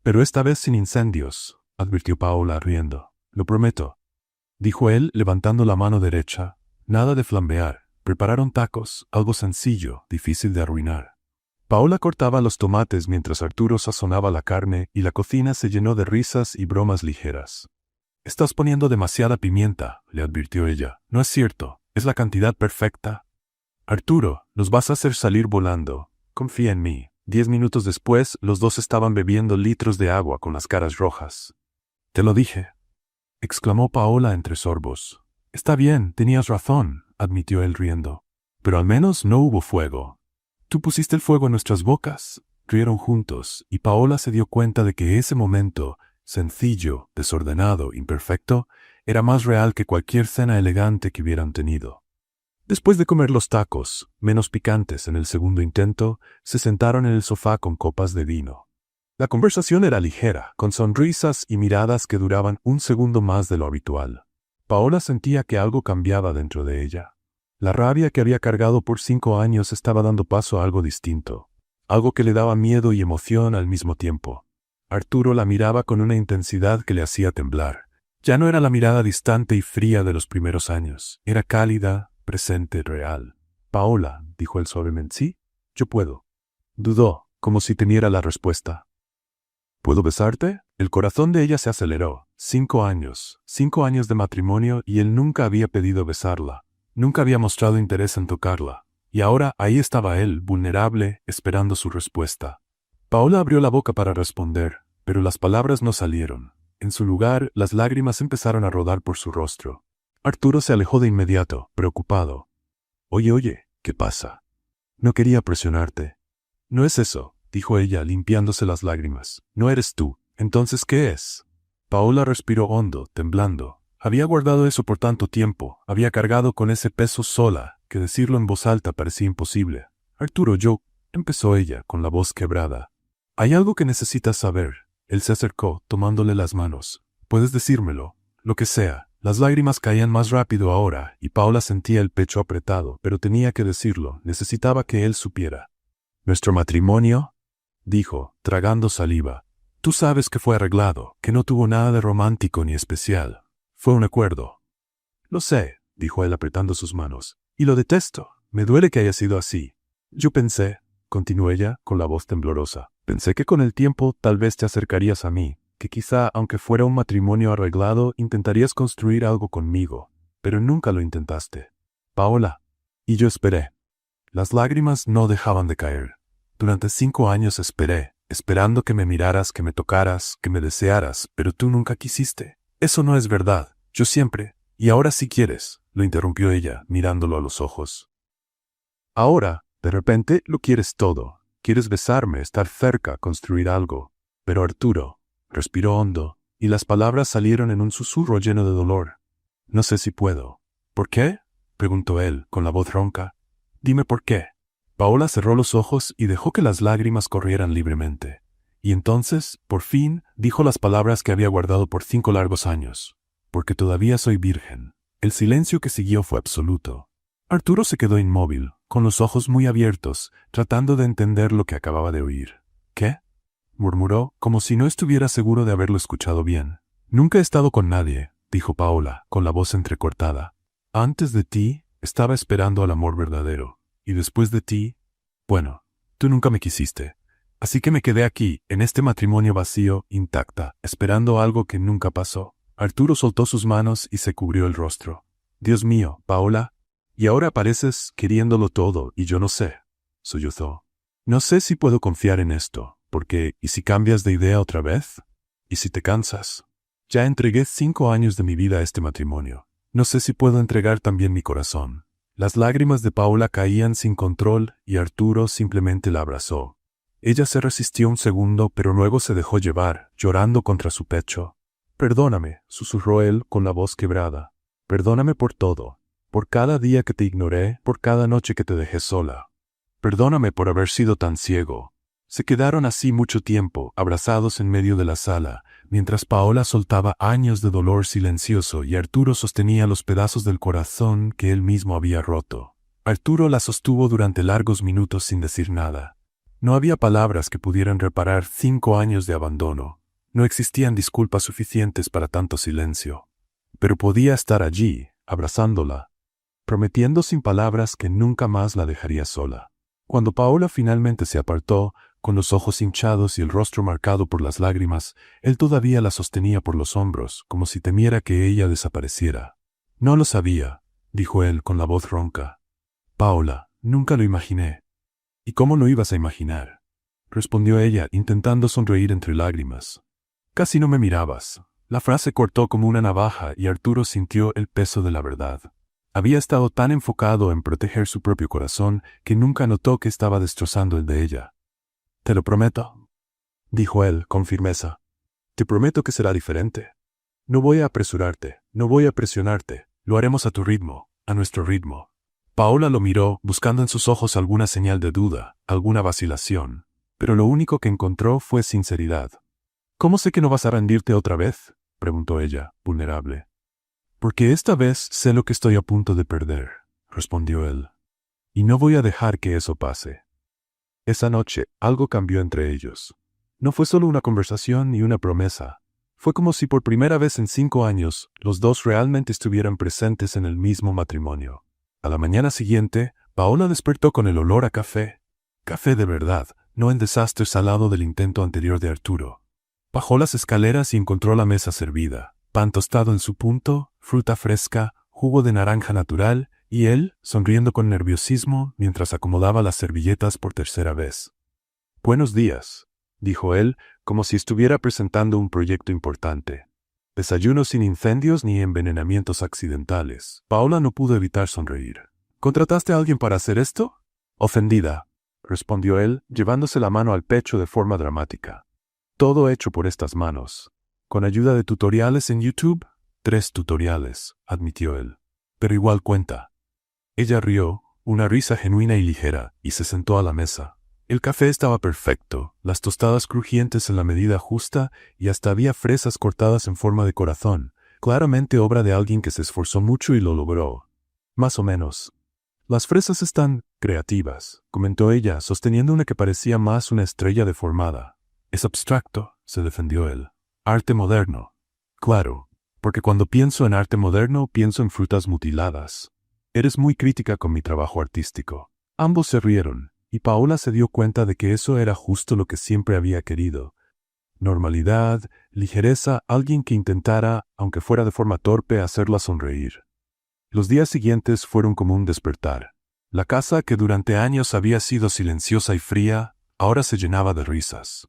S1: Pero esta vez sin incendios, advirtió Paola riendo. Lo prometo, dijo él levantando la mano derecha. Nada de flambear. Prepararon tacos, algo sencillo, difícil de arruinar. Paola cortaba los tomates mientras Arturo sazonaba la carne y la cocina se llenó de risas y bromas ligeras. Estás poniendo demasiada pimienta, le advirtió ella. No es cierto, es la cantidad perfecta. Arturo, nos vas a hacer salir volando. Confía en mí. 10 minutos después, los dos estaban bebiendo litros de agua con las caras rojas. Te lo dije, exclamó Paola entre sorbos. Está bien, tenías razón, admitió él riendo. Pero al menos no hubo fuego. Tú pusiste el fuego en nuestras bocas. Rieron juntos, y Paola se dio cuenta de que ese momento, sencillo, desordenado, imperfecto, era más real que cualquier cena elegante que hubieran tenido. Después de comer los tacos, menos picantes en el segundo intento, se sentaron en el sofá con copas de vino. La conversación era ligera, con sonrisas y miradas que duraban un segundo más de lo habitual. Paola sentía que algo cambiaba dentro de ella. La rabia que había cargado por 5 años estaba dando paso a algo distinto, algo que le daba miedo y emoción al mismo tiempo. Arturo la miraba con una intensidad que le hacía temblar. Ya no era la mirada distante y fría de los primeros años, era cálida, presente, real. Paola, dijo él suavemente, sí, yo puedo. Dudó, como si temiera la respuesta. ¿Puedo besarte? El corazón de ella se aceleró. 5 años, 5 años de matrimonio y él nunca había pedido besarla. Nunca había mostrado interés en tocarla. Y ahora ahí estaba él, vulnerable, esperando su respuesta. Paola abrió la boca para responder, pero las palabras no salieron. En su lugar, las lágrimas empezaron a rodar por su rostro. Arturo se alejó de inmediato, preocupado. Oye, ¿qué pasa? No quería presionarte. No es eso, dijo ella, limpiándose las lágrimas. No eres tú. Entonces, ¿qué es? Paola respiró hondo, temblando. Había guardado eso por tanto tiempo, había cargado con ese peso sola, que decirlo en voz alta parecía imposible. Arturo, empezó ella, con la voz quebrada. Hay algo que necesitas saber. Él se acercó, tomándole las manos. Puedes decírmelo, lo que sea. Las lágrimas caían más rápido ahora, y Paula sentía el pecho apretado, pero tenía que decirlo, necesitaba que él supiera. ¿Nuestro matrimonio?, dijo, tragando saliva. Tú sabes que fue arreglado, que no tuvo nada de romántico ni especial. Fue un acuerdo. Lo sé, dijo él apretando sus manos. Y lo detesto. Me duele que haya sido así. Yo pensé, continuó ella con la voz temblorosa, pensé que con el tiempo tal vez te acercarías a mí, que quizá, aunque fuera un matrimonio arreglado, intentarías construir algo conmigo, pero nunca lo intentaste. Paola. Y yo esperé. Las lágrimas no dejaban de caer. Durante 5 años esperé, esperando que me miraras, que me tocaras, que me desearas, pero tú nunca quisiste. Eso no es verdad. Yo siempre. Y ahora sí quieres, lo interrumpió ella, mirándolo a los ojos. Ahora, de repente, lo quieres todo. Quieres besarme, estar cerca, construir algo. Pero Arturo, respiró hondo, y las palabras salieron en un susurro lleno de dolor. No sé si puedo. ¿Por qué?, preguntó él, con la voz ronca. Dime por qué. Paola cerró los ojos y dejó que las lágrimas corrieran libremente. Y entonces, por fin, dijo las palabras que había guardado por 5 largos años. Porque todavía soy virgen. El silencio que siguió fue absoluto. Arturo se quedó inmóvil, con los ojos muy abiertos, tratando de entender lo que acababa de oír. ¿Qué?, murmuró, como si no estuviera seguro de haberlo escuchado bien. Nunca he estado con nadie, dijo Paola, con la voz entrecortada. Antes de ti, estaba esperando al amor verdadero. Y después de ti, bueno, tú nunca me quisiste. Así que me quedé aquí, en este matrimonio vacío, intacta, esperando algo que nunca pasó. Arturo soltó sus manos y se cubrió el rostro. Dios mío, Paola, y ahora apareces queriéndolo todo y yo no sé, sollozó. No sé si puedo confiar en esto, porque ¿y si cambias de idea otra vez? ¿Y si te cansas? Ya entregué 5 años de mi vida a este matrimonio. No sé si puedo entregar también mi corazón. Las lágrimas de Paola caían sin control y Arturo simplemente la abrazó. Ella se resistió un segundo, pero luego se dejó llevar, llorando contra su pecho. Perdóname, susurró él con la voz quebrada. Perdóname por todo, por cada día que te ignoré, por cada noche que te dejé sola. Perdóname por haber sido tan ciego. Se quedaron así mucho tiempo, abrazados en medio de la sala, mientras Paola soltaba años de dolor silencioso y Arturo sostenía los pedazos del corazón que él mismo había roto. Arturo la sostuvo durante largos minutos sin decir nada. No había palabras que pudieran reparar 5 años de abandono. No existían disculpas suficientes para tanto silencio. Pero podía estar allí, abrazándola, prometiendo sin palabras que nunca más la dejaría sola. Cuando Paola finalmente se apartó, con los ojos hinchados y el rostro marcado por las lágrimas, él todavía la sostenía por los hombros, como si temiera que ella desapareciera. No lo sabía, dijo él con la voz ronca. Paola, nunca lo imaginé. ¿Y cómo lo ibas a imaginar?, respondió ella, intentando sonreír entre lágrimas. Casi no me mirabas. La frase cortó como una navaja y Arturo sintió el peso de la verdad. Había estado tan enfocado en proteger su propio corazón que nunca notó que estaba destrozando el de ella. Te lo prometo, dijo él con firmeza. Te prometo que será diferente. No voy a apresurarte, no voy a presionarte, lo haremos a tu ritmo, a nuestro ritmo. Paola lo miró, buscando en sus ojos alguna señal de duda, alguna vacilación, pero lo único que encontró fue sinceridad. ¿Cómo sé que no vas a rendirte otra vez?, preguntó ella, vulnerable. Porque esta vez sé lo que estoy a punto de perder, respondió él. Y no voy a dejar que eso pase. Esa noche, algo cambió entre ellos. No fue solo una conversación ni una promesa. Fue como si por primera vez en 5 años, los dos realmente estuvieran presentes en el mismo matrimonio. A la mañana siguiente, Paola despertó con el olor a café. Café de verdad, no el desastre salado del intento anterior de Arturo. Bajó las escaleras y encontró la mesa servida. Pan tostado en su punto, fruta fresca, jugo de naranja natural, y él, sonriendo con nerviosismo, mientras acomodaba las servilletas por tercera vez. Buenos días, dijo él, como si estuviera presentando un proyecto importante. Desayuno sin incendios ni envenenamientos accidentales. Paola no pudo evitar sonreír. ¿Contrataste a alguien para hacer esto? Ofendida, respondió él, llevándose la mano al pecho de forma dramática. Todo hecho por estas manos. ¿Con ayuda de tutoriales en YouTube? 3 tutoriales, admitió él. Pero igual cuenta. Ella rió, una risa genuina y ligera, y se sentó a la mesa. El café estaba perfecto, las tostadas crujientes en la medida justa y hasta había fresas cortadas en forma de corazón, claramente obra de alguien que se esforzó mucho y lo logró. Más o menos. Las fresas están creativas, comentó ella, sosteniendo una que parecía más una estrella deformada. Es abstracto, se defendió él. Arte moderno. Claro, porque cuando pienso en arte moderno pienso en frutas mutiladas. Eres muy crítica con mi trabajo artístico. Ambos se rieron, y Paola se dio cuenta de que eso era justo lo que siempre había querido. Normalidad, ligereza, alguien que intentara, aunque fuera de forma torpe, hacerla sonreír. Los días siguientes fueron como un despertar. La casa, que durante años había sido silenciosa y fría, ahora se llenaba de risas.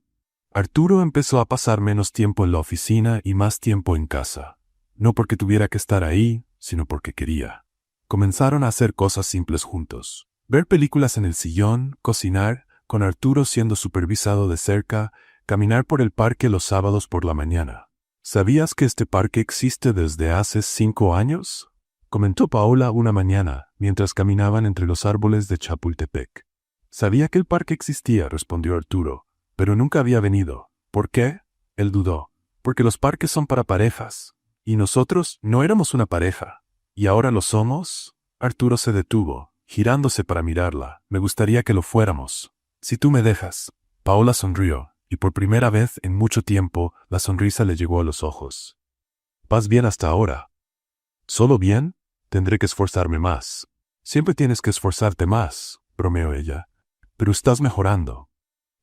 S1: Arturo empezó a pasar menos tiempo en la oficina y más tiempo en casa. No porque tuviera que estar ahí, sino porque quería. Comenzaron a hacer cosas simples juntos. Ver películas en el sillón, cocinar, con Arturo siendo supervisado de cerca, caminar por el parque los sábados por la mañana. ¿Sabías que este parque existe desde hace 5 años? Comentó Paola una mañana, mientras caminaban entre los árboles de Chapultepec. Sabía que el parque existía, respondió Arturo, pero nunca había venido. ¿Por qué? Él dudó. Porque los parques son para parejas. Y nosotros no éramos una pareja. ¿Y ahora lo somos? Arturo se detuvo, girándose para mirarla. Me gustaría que lo fuéramos. Si tú me dejas. Paola sonrió, y por primera vez en mucho tiempo la sonrisa le llegó a los ojos. ¿Vas bien hasta ahora? ¿Solo bien? Tendré que esforzarme más. Siempre tienes que esforzarte más, bromeó ella. Pero estás mejorando.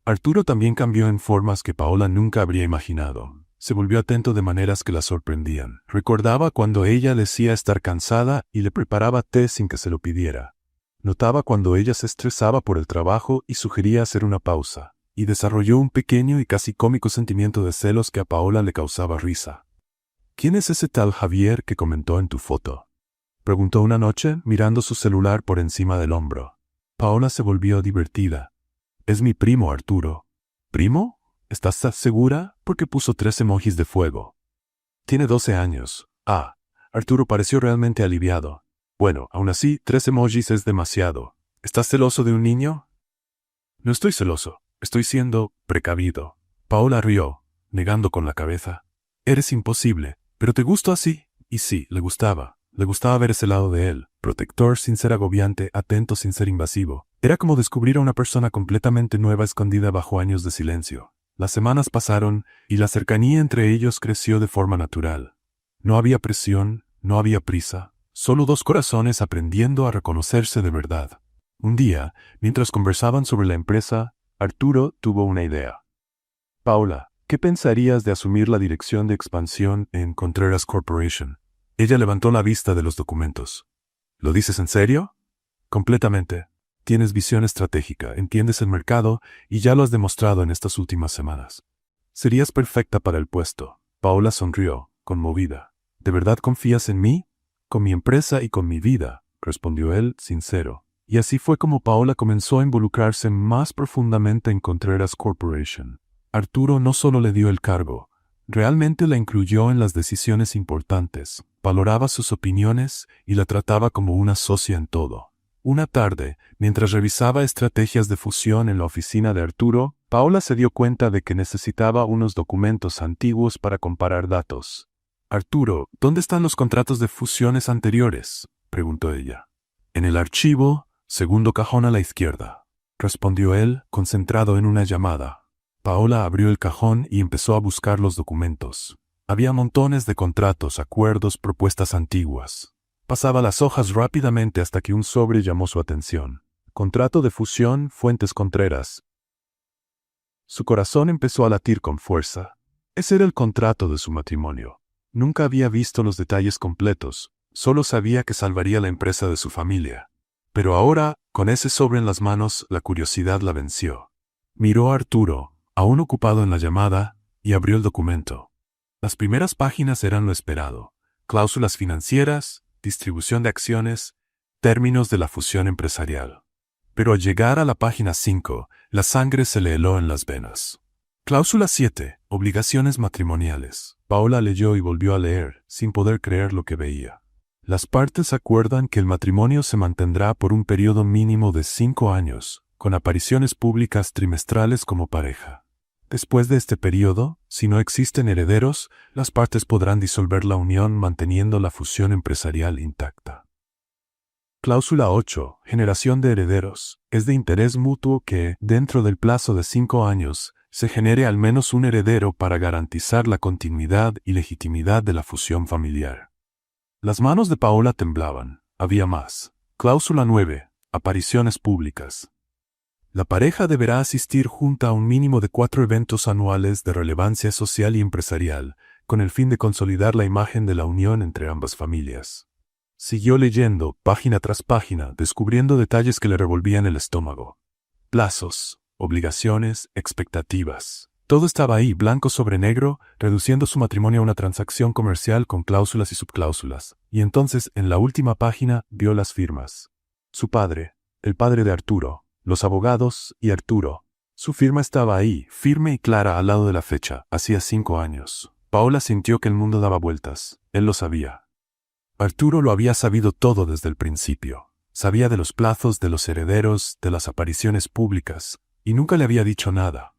S1: Arturo también cambió en formas que Paola nunca habría imaginado. Se volvió atento de maneras que la sorprendían. Recordaba cuando ella decía estar cansada y le preparaba té sin que se lo pidiera. Notaba cuando ella se estresaba por el trabajo y sugería hacer una pausa. Y desarrolló un pequeño y casi cómico sentimiento de celos que a Paola le causaba risa. ¿Quién es ese tal Javier que comentó en tu foto? Preguntó una noche, mirando su celular por encima del hombro. Paola se volvió divertida. Es mi primo Arturo. ¿Primo? ¿Estás segura? Porque puso 3 emojis de fuego. Tiene 12 años. Ah, Arturo pareció realmente aliviado. Bueno, aún así, 3 emojis es demasiado. ¿Estás celoso de un niño? No estoy celoso. Estoy siendo precavido. Paola rió, negando con la cabeza. Eres imposible. Pero te gustó así. Y sí, le gustaba. Le gustaba ver ese lado de él. Protector sin ser agobiante, atento sin ser invasivo. Era como descubrir a una persona completamente nueva escondida bajo años de silencio. Las semanas pasaron y la cercanía entre ellos creció de forma natural. No había presión, no había prisa, solo 2 corazones aprendiendo a reconocerse de verdad. Un día, mientras conversaban sobre la empresa, Arturo tuvo una idea. Paula, ¿qué pensarías de asumir la dirección de expansión en Contreras Corporation? Ella levantó la vista de los documentos. ¿Lo dices en serio? Completamente. Tienes visión estratégica, entiendes el mercado y ya lo has demostrado en estas últimas semanas. Serías perfecta para el puesto. Paola sonrió, conmovida. ¿De verdad confías en mí? Con mi empresa y con mi vida, respondió él, sincero. Y así fue como Paola comenzó a involucrarse más profundamente en Contreras Corporation. Arturo no solo le dio el cargo, realmente la incluyó en las decisiones importantes, valoraba sus opiniones y la trataba como una socia en todo. Una tarde, mientras revisaba estrategias de fusión en la oficina de Arturo, Paola se dio cuenta de que necesitaba unos documentos antiguos para comparar datos. Arturo, ¿dónde están los contratos de fusiones anteriores?, preguntó ella. En el archivo, segundo cajón a la izquierda, respondió él, concentrado en una llamada. Paola abrió el cajón y empezó a buscar los documentos. Había montones de contratos, acuerdos, propuestas antiguas. Pasaba las hojas rápidamente hasta que un sobre llamó su atención. Contrato de fusión Fuentes Contreras. Su corazón empezó a latir con fuerza. Ese era el contrato de su matrimonio. Nunca había visto los detalles completos, solo sabía que salvaría la empresa de su familia. Pero ahora, con ese sobre en las manos, la curiosidad la venció. Miró a Arturo, aún ocupado en la llamada, y abrió el documento. Las primeras páginas eran lo esperado. Cláusulas financieras, distribución de acciones, términos de la fusión empresarial. Pero al llegar a la página 5, la sangre se le heló en las venas. Cláusula 7. Obligaciones matrimoniales. Paola leyó y volvió a leer, sin poder creer lo que veía. Las partes acuerdan que el matrimonio se mantendrá por un periodo mínimo de 5 años, con apariciones públicas trimestrales como pareja. Después de este periodo, si no existen herederos, las partes podrán disolver la unión manteniendo la fusión empresarial intacta. Cláusula 8. Generación de herederos. Es de interés mutuo que, dentro del plazo de 5 años, se genere al menos un heredero para garantizar la continuidad y legitimidad de la fusión familiar. Las manos de Paola temblaban. Había más. Cláusula 9. Apariciones públicas. La pareja deberá asistir junta a un mínimo de 4 eventos anuales de relevancia social y empresarial, con el fin de consolidar la imagen de la unión entre ambas familias. Siguió leyendo, página tras página, descubriendo detalles que le revolvían el estómago. Plazos, obligaciones, expectativas. Todo estaba ahí, blanco sobre negro, reduciendo su matrimonio a una transacción comercial con cláusulas y subcláusulas. Y entonces, en la última página, vio las firmas. Su padre, el padre de Arturo, los abogados y Arturo. Su firma estaba ahí, firme y clara al lado de la fecha, hacía 5 años. Paola sintió que el mundo daba vueltas. Él lo sabía. Arturo lo había sabido todo desde el principio. Sabía de los plazos, de los herederos, de las apariciones públicas, y nunca le había dicho nada.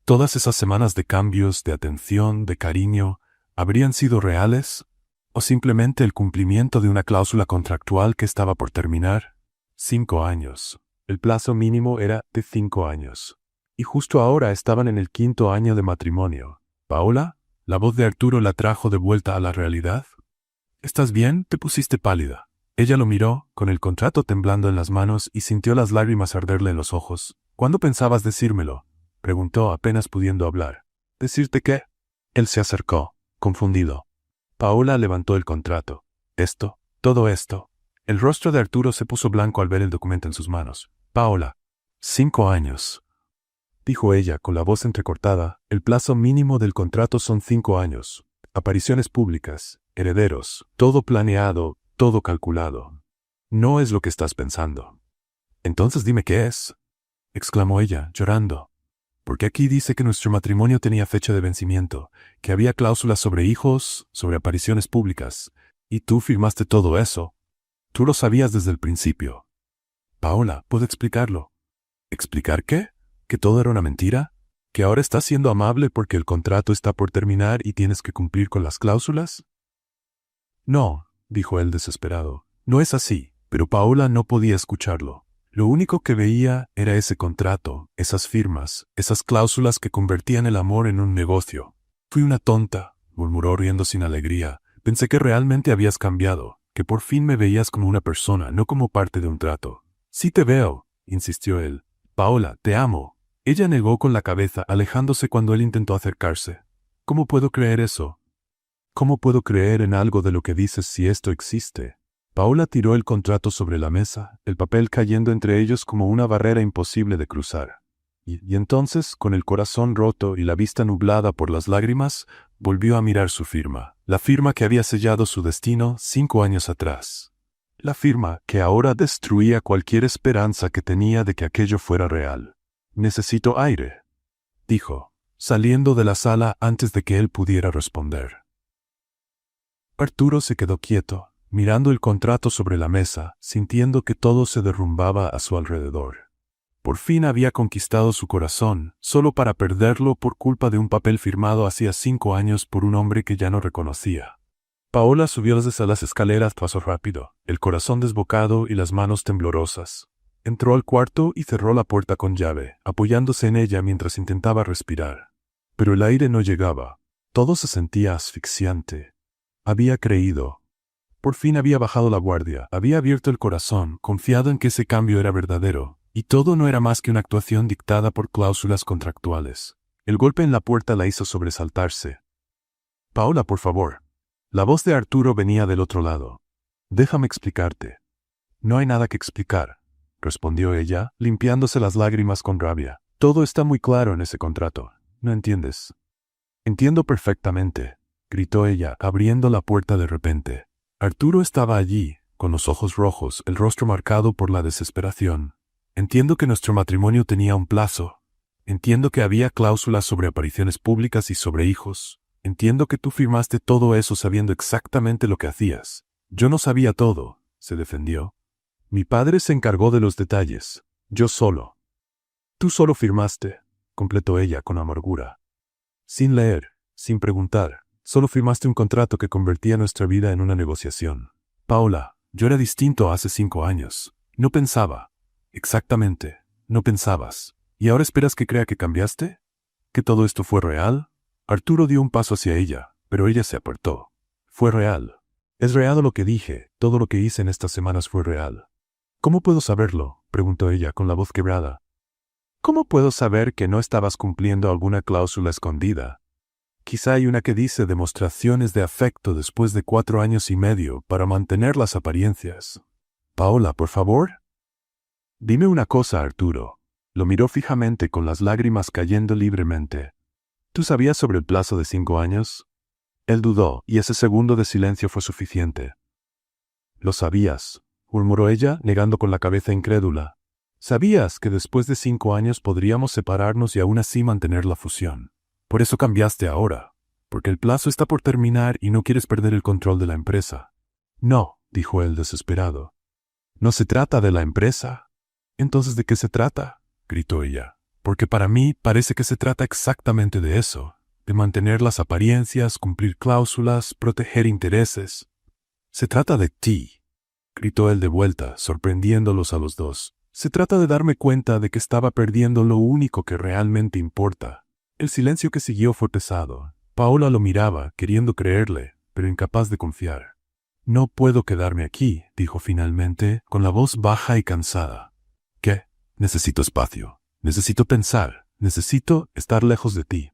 S1: Todas esas semanas de cambios, de atención, de cariño, ¿habrían sido reales? ¿O simplemente el cumplimiento de una cláusula contractual que estaba por terminar? 5 años. El plazo mínimo era de 5 años. Y justo ahora estaban en el 5.º año de matrimonio. ¿Paola? ¿La voz de Arturo la trajo de vuelta a la realidad? ¿Estás bien? Te pusiste pálida. Ella lo miró, con el contrato temblando en las manos, y sintió las lágrimas arderle en los ojos. ¿Cuándo pensabas decírmelo?, preguntó apenas pudiendo hablar. ¿Decirte qué? Él se acercó, confundido. Paola levantó el contrato. ¿Esto? ¿Todo esto? El rostro de Arturo se puso blanco al ver el documento en sus manos. Paola. 5 años. Dijo ella, con la voz entrecortada. El plazo mínimo del contrato son 5 años. Apariciones públicas, herederos, todo planeado, todo calculado. No es lo que estás pensando. Entonces dime qué es, exclamó ella, llorando. Porque aquí dice que nuestro matrimonio tenía fecha de vencimiento, que había cláusulas sobre hijos, sobre apariciones públicas, y tú firmaste todo eso. Tú lo sabías desde el principio. Paola, ¿puedo explicarlo? ¿Explicar qué? ¿Que todo era una mentira? ¿Que ahora estás siendo amable porque el contrato está por terminar y tienes que cumplir con las cláusulas? No, dijo él desesperado. No es así, pero Paola no podía escucharlo. Lo único que veía era ese contrato, esas firmas, esas cláusulas que convertían el amor en un negocio. Fui una tonta, murmuró riendo sin alegría. Pensé que realmente habías cambiado, que por fin me veías como una persona, no como parte de un trato. Sí te veo, insistió él. Paola, te amo. Ella negó con la cabeza, alejándose cuando él intentó acercarse. ¿Cómo puedo creer eso? ¿Cómo puedo creer en algo de lo que dices si esto existe? Paola tiró el contrato sobre la mesa, el papel cayendo entre ellos como una barrera imposible de cruzar. Y entonces, con el corazón roto y la vista nublada por las lágrimas, volvió a mirar su firma, la firma que había sellado su destino 5 años atrás. La firma que ahora destruía cualquier esperanza que tenía de que aquello fuera real. Necesito aire, dijo, saliendo de la sala antes de que él pudiera responder. Arturo se quedó quieto, mirando el contrato sobre la mesa, sintiendo que todo se derrumbaba a su alrededor. Por fin había conquistado su corazón, solo para perderlo por culpa de un papel firmado hacía 5 años por un hombre que ya no reconocía. Paola subió desde las escaleras paso rápido, el corazón desbocado y las manos temblorosas. Entró al cuarto y cerró la puerta con llave, apoyándose en ella mientras intentaba respirar. Pero el aire no llegaba. Todo se sentía asfixiante. Había creído. Por fin había bajado la guardia, había abierto el corazón, confiado en que ese cambio era verdadero, y todo no era más que una actuación dictada por cláusulas contractuales. El golpe en la puerta la hizo sobresaltarse. Paola, por favor. La voz de Arturo venía del otro lado. Déjame explicarte. No hay nada que explicar, respondió ella, limpiándose las lágrimas con rabia. Todo está muy claro en ese contrato. ¿No entiendes? Entiendo perfectamente, gritó ella, abriendo la puerta de repente. Arturo estaba allí, con los ojos rojos, el rostro marcado por la desesperación. Entiendo que nuestro matrimonio tenía un plazo. Entiendo que había cláusulas sobre apariciones públicas y sobre hijos. Entiendo que tú firmaste todo eso sabiendo exactamente lo que hacías. Yo no sabía todo, se defendió. Mi padre se encargó de los detalles. Yo solo. Tú solo firmaste, completó ella con amargura. Sin leer, sin preguntar, solo firmaste un contrato que convertía nuestra vida en una negociación. Paula, yo era distinto hace 5 años. No pensaba. Exactamente, no pensabas. ¿Y ahora esperas que crea que cambiaste? ¿Que todo esto fue real? Arturo dio un paso hacia ella, pero ella se apartó. Fue real. Es real lo que dije, todo lo que hice en estas semanas fue real. ¿Cómo puedo saberlo?, preguntó ella con la voz quebrada. ¿Cómo puedo saber que no estabas cumpliendo alguna cláusula escondida? Quizá hay una que dice demostraciones de afecto después de 4 años y medio para mantener las apariencias. Paola, por favor. Dime una cosa, Arturo. Lo miró fijamente con las lágrimas cayendo libremente. ¿Tú sabías sobre el plazo de 5 años? Él dudó, y ese segundo de silencio fue suficiente. Lo sabías, murmuró ella, negando con la cabeza incrédula. Sabías que después de 5 años podríamos separarnos y aún así mantener la fusión. Por eso cambiaste ahora, porque el plazo está por terminar y no quieres perder el control de la empresa. No, dijo él desesperado. ¿No se trata de la empresa? ¿Entonces de qué se trata?, gritó ella. Porque para mí parece que se trata exactamente de eso, de mantener las apariencias, cumplir cláusulas, proteger intereses. Se trata de ti, gritó él de vuelta, sorprendiéndolos a los dos. Se trata de darme cuenta de que estaba perdiendo lo único que realmente importa. El silencio que siguió fue pesado. Paola lo miraba, queriendo creerle, pero incapaz de confiar. No puedo quedarme aquí, dijo finalmente, con la voz baja y cansada. ¿Qué? Necesito espacio. Necesito pensar. Necesito estar lejos de ti.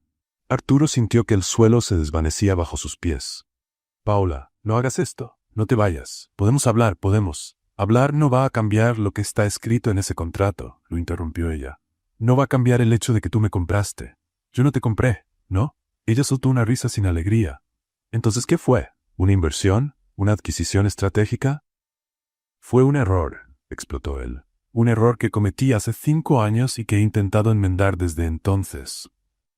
S1: Arturo sintió que el suelo se desvanecía bajo sus pies. Paola, no hagas esto. No te vayas. Podemos hablar, podemos. Hablar no va a cambiar lo que está escrito en ese contrato, lo interrumpió ella. No va a cambiar el hecho de que tú me compraste. Yo no te compré, ¿no? Ella soltó una risa sin alegría. Entonces, ¿qué fue? ¿Una inversión? ¿Una adquisición estratégica? Fue un error, explotó él. Un error que cometí hace 5 años y que he intentado enmendar desde entonces.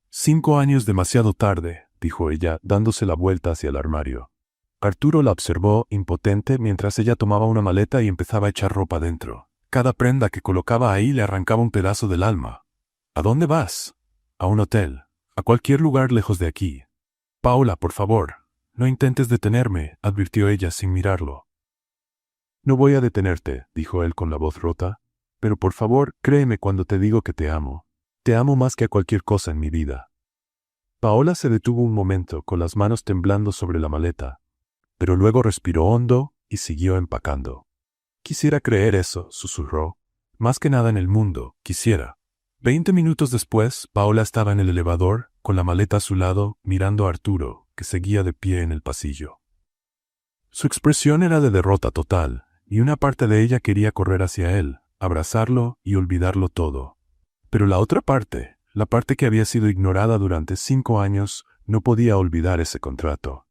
S1: 5 años demasiado tarde, dijo ella, dándose la vuelta hacia el armario. Arturo la observó, impotente, mientras ella tomaba una maleta y empezaba a echar ropa dentro. Cada prenda que colocaba ahí le arrancaba un pedazo del alma. ¿A dónde vas? A un hotel. A cualquier lugar lejos de aquí. Paula, por favor, no intentes detenerme, advirtió ella sin mirarlo. No voy a detenerte, dijo él con la voz rota, pero por favor, créeme cuando te digo que te amo. Te amo más que a cualquier cosa en mi vida. Paola se detuvo un momento, con las manos temblando sobre la maleta, pero luego respiró hondo y siguió empacando. Quisiera creer eso, susurró. Más que nada en el mundo, quisiera. 20 minutos después, Paola estaba en el elevador, con la maleta a su lado, mirando a Arturo, que seguía de pie en el pasillo. Su expresión era de derrota total, y una parte de ella quería correr hacia él, abrazarlo y olvidarlo todo. Pero la otra parte, la parte que había sido ignorada durante 5 años, no podía olvidar ese contrato.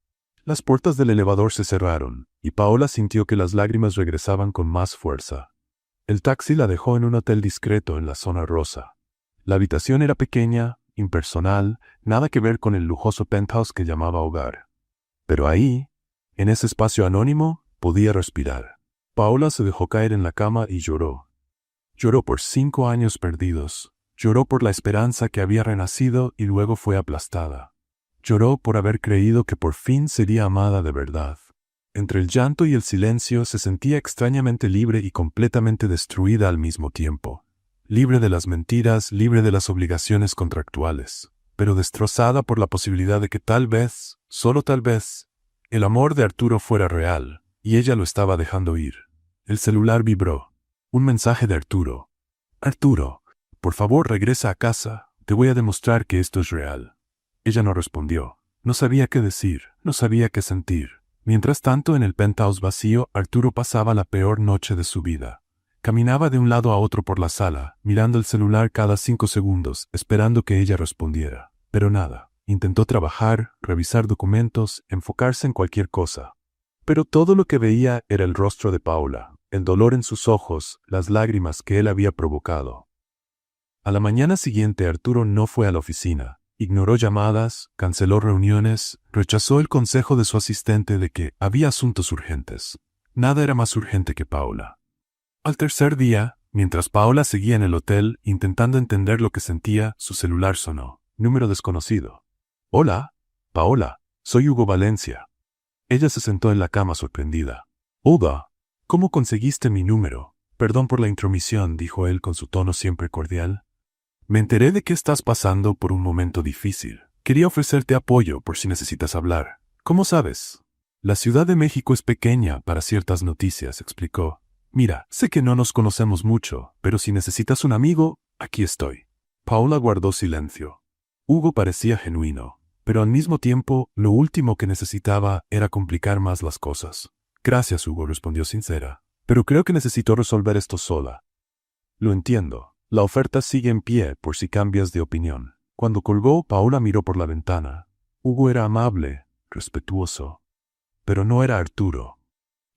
S1: Las puertas del elevador se cerraron, y Paola sintió que las lágrimas regresaban con más fuerza. El taxi la dejó en un hotel discreto en la zona rosa. La habitación era pequeña, impersonal, nada que ver con el lujoso penthouse que llamaba hogar. Pero ahí, en ese espacio anónimo, podía respirar. Paola se dejó caer en la cama y lloró. Lloró por 5 años perdidos. Lloró por la esperanza que había renacido y luego fue aplastada. Lloró por haber creído que por fin sería amada de verdad. Entre el llanto y el silencio se sentía extrañamente libre y completamente destruida al mismo tiempo. Libre de las mentiras, libre de las obligaciones contractuales, pero destrozada por la posibilidad de que tal vez, solo tal vez, el amor de Arturo fuera real, y ella lo estaba dejando ir. El celular vibró. Un mensaje de Arturo. Arturo, por favor regresa a casa, te voy a demostrar que esto es real. Ella no respondió. No sabía qué decir, no sabía qué sentir. Mientras tanto, en el penthouse vacío, Arturo pasaba la peor noche de su vida. Caminaba de un lado a otro por la sala, mirando el celular cada 5 segundos, esperando que ella respondiera. Pero nada. Intentó trabajar, revisar documentos, enfocarse en cualquier cosa. Pero todo lo que veía era el rostro de Paola, el dolor en sus ojos, las lágrimas que él había provocado. A la mañana siguiente, Arturo no fue a la oficina. Ignoró llamadas, canceló reuniones, rechazó el consejo de su asistente de que había asuntos urgentes. Nada era más urgente que Paola. Al tercer día, Mientras Paola seguía en el hotel, intentando entender lo que sentía, su celular sonó. Número desconocido. Hola, Paola, soy Hugo Valencia. Ella se sentó en la cama sorprendida. Hugo, ¿cómo conseguiste mi número? Perdón por la intromisión, dijo él con su tono siempre cordial. Me enteré de que estás pasando por un momento difícil. Quería ofrecerte apoyo por si necesitas hablar. ¿Cómo sabes? La Ciudad de México es pequeña para ciertas noticias, explicó. Mira, sé que no nos conocemos mucho, pero si necesitas un amigo, aquí estoy. Paola guardó silencio. Hugo parecía genuino, pero al mismo tiempo, lo último que necesitaba era complicar más las cosas. Gracias, Hugo, respondió sincera. Pero creo que necesito resolver esto sola. Lo entiendo. La oferta sigue en pie por si cambias de opinión. Cuando colgó, Paola miró por la ventana. Hugo era amable, respetuoso, pero no era Arturo.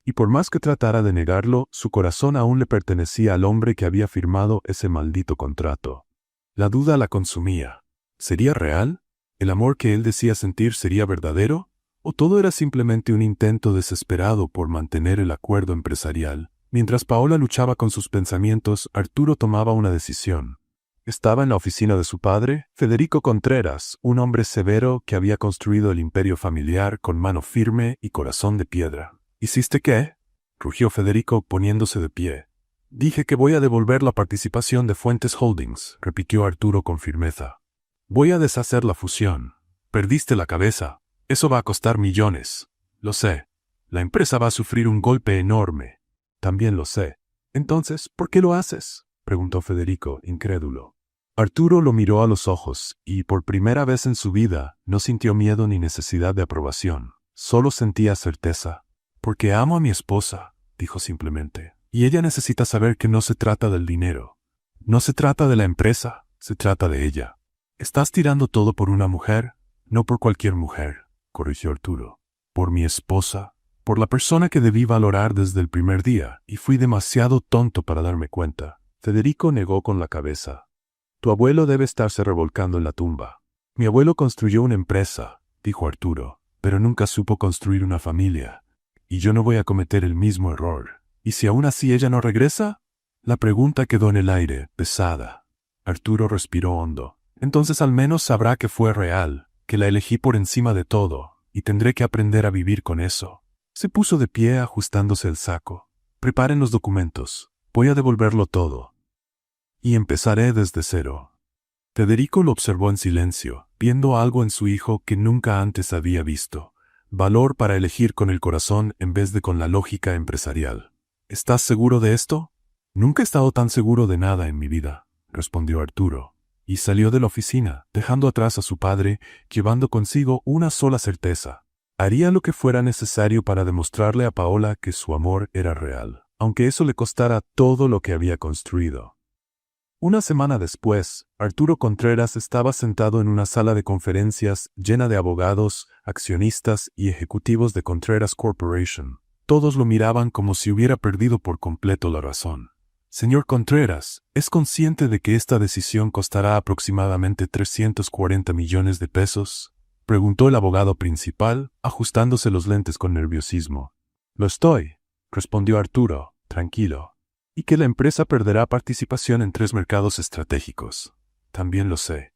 S1: Y por más que tratara de negarlo, su corazón aún le pertenecía al hombre que había firmado ese maldito contrato. La duda la consumía. ¿Sería real? ¿El amor que él decía sentir sería verdadero? ¿O todo era simplemente un intento desesperado por mantener el acuerdo empresarial? Mientras Paola luchaba con sus pensamientos, Arturo tomaba una decisión. Estaba en la oficina de su padre, Federico Contreras, un hombre severo que había construido el imperio familiar con mano firme y corazón de piedra. ¿Hiciste qué?, rugió Federico poniéndose de pie. Dije que voy a devolver la participación de Fuentes Holdings, repitió Arturo con firmeza. Voy a deshacer la fusión. Perdiste la cabeza. Eso va a costar millones. Lo sé. La empresa va a sufrir un golpe enorme. También lo sé. Entonces, ¿por qué lo haces?, preguntó Federico, incrédulo. Arturo lo miró a los ojos y, por primera vez en su vida, no sintió miedo ni necesidad de aprobación. Solo sentía certeza. Porque amo a mi esposa, dijo simplemente. Y ella necesita saber que no se trata del dinero. No se trata de la empresa, se trata de ella. Estás tirando todo por una mujer, no por cualquier mujer, corrigió Arturo. Por mi esposa. Por la persona que debí valorar desde el primer día, y fui demasiado tonto para darme cuenta. Federico negó con la cabeza. Tu abuelo debe estarse revolcando en la tumba. Mi abuelo construyó una empresa, dijo Arturo, pero nunca supo construir una familia. Y yo no voy a cometer el mismo error. ¿Y si aún así ella no regresa? La pregunta quedó en el aire, pesada. Arturo respiró hondo. Entonces al menos sabrá que fue real, que la elegí por encima de todo, y tendré que aprender a vivir con eso. Se puso de pie ajustándose el saco. Preparen los documentos. Voy a devolverlo todo. Y empezaré desde cero. Federico lo observó en silencio, viendo algo en su hijo que nunca antes había visto. Valor para elegir con el corazón en vez de con la lógica empresarial. ¿Estás seguro de esto? Nunca he estado tan seguro de nada en mi vida, respondió Arturo. Y salió de la oficina, dejando atrás a su padre, llevando consigo una sola certeza. Haría lo que fuera necesario para demostrarle a Paola que su amor era real, aunque eso le costara todo lo que había construido. Una semana después, Arturo Contreras estaba sentado en una sala de conferencias llena de abogados, accionistas y ejecutivos de Contreras Corporation. Todos lo miraban como si hubiera perdido por completo la razón. Señor Contreras, ¿es consciente de que esta decisión costará aproximadamente 340 millones de pesos? Preguntó el abogado principal, ajustándose los lentes con nerviosismo. Lo estoy, respondió Arturo, tranquilo. Y que la empresa perderá participación en 3 mercados estratégicos. También lo sé.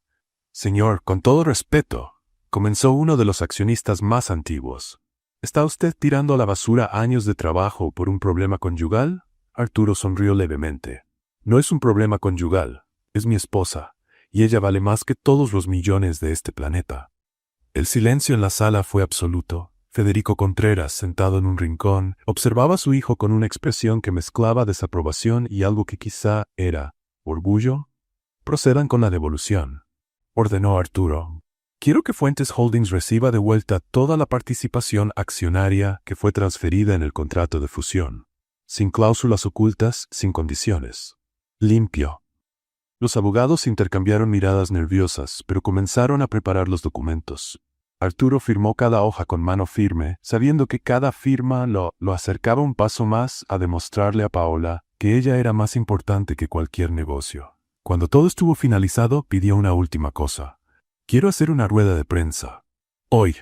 S1: Señor, con todo respeto, comenzó uno de los accionistas más antiguos. ¿Está usted tirando a la basura años de trabajo por un problema conyugal? Arturo sonrió levemente. No es un problema conyugal, es mi esposa, y ella vale más que todos los millones de este planeta. El silencio en la sala fue absoluto. Federico Contreras, sentado en un rincón, observaba a su hijo con una expresión que mezclaba desaprobación y algo que quizá era orgullo. Procedan con la devolución, ordenó Arturo. Quiero que Fuentes Holdings reciba de vuelta toda la participación accionaria que fue transferida en el contrato de fusión, sin cláusulas ocultas, sin condiciones. Limpio. Los abogados intercambiaron miradas nerviosas, pero comenzaron a preparar los documentos. Arturo firmó cada hoja con mano firme, sabiendo que cada firma lo acercaba un paso más a demostrarle a Paola que ella era más importante que cualquier negocio. Cuando todo estuvo finalizado, pidió una última cosa. Quiero hacer una rueda de prensa. Hoy.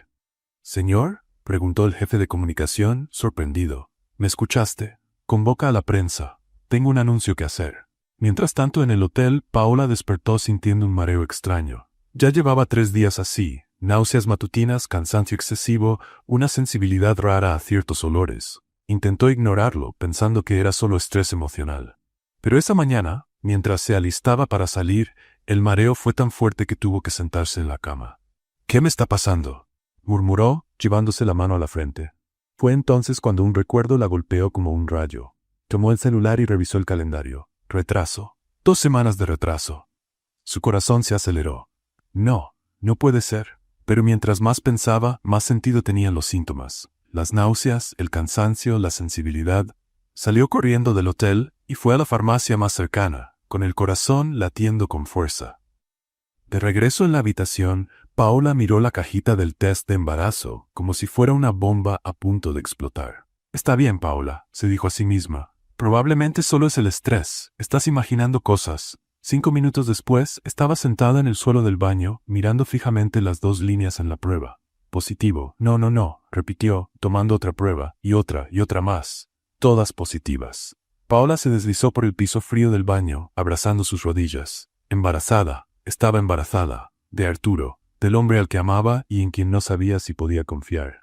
S1: ¿Señor?, preguntó el jefe de comunicación, sorprendido. ¿Me escuchaste? Convoca a la prensa. Tengo un anuncio que hacer. Mientras tanto, en el hotel, Paola despertó sintiendo un mareo extraño. Ya llevaba 3 días así, náuseas matutinas, cansancio excesivo, una sensibilidad rara a ciertos olores. Intentó ignorarlo, pensando que era solo estrés emocional. Pero esa mañana, mientras se alistaba para salir, el mareo fue tan fuerte que tuvo que sentarse en la cama. «¿Qué me está pasando?», murmuró, llevándose la mano a la frente. Fue entonces cuando un recuerdo la golpeó como un rayo. Tomó el celular y revisó el calendario. Retraso. 2 semanas de retraso. Su corazón se aceleró. No puede ser. Pero mientras más pensaba, más sentido tenían los síntomas. Las náuseas, el cansancio, la sensibilidad. Salió corriendo del hotel y fue a la farmacia más cercana, con el corazón latiendo con fuerza. De regreso en la habitación, Paola miró la cajita del test de embarazo, como si fuera una bomba a punto de explotar. «Está bien, Paola», se dijo a sí misma. «Probablemente solo es el estrés. Estás imaginando cosas». 5 minutos después, estaba sentada en el suelo del baño, mirando fijamente las 2 líneas en la prueba. «Positivo. No», repitió, tomando otra prueba, y otra más. Todas positivas. Paola se deslizó por el piso frío del baño, abrazando sus rodillas. Embarazada. Estaba embarazada. De Arturo, del hombre al que amaba y en quien no sabía si podía confiar.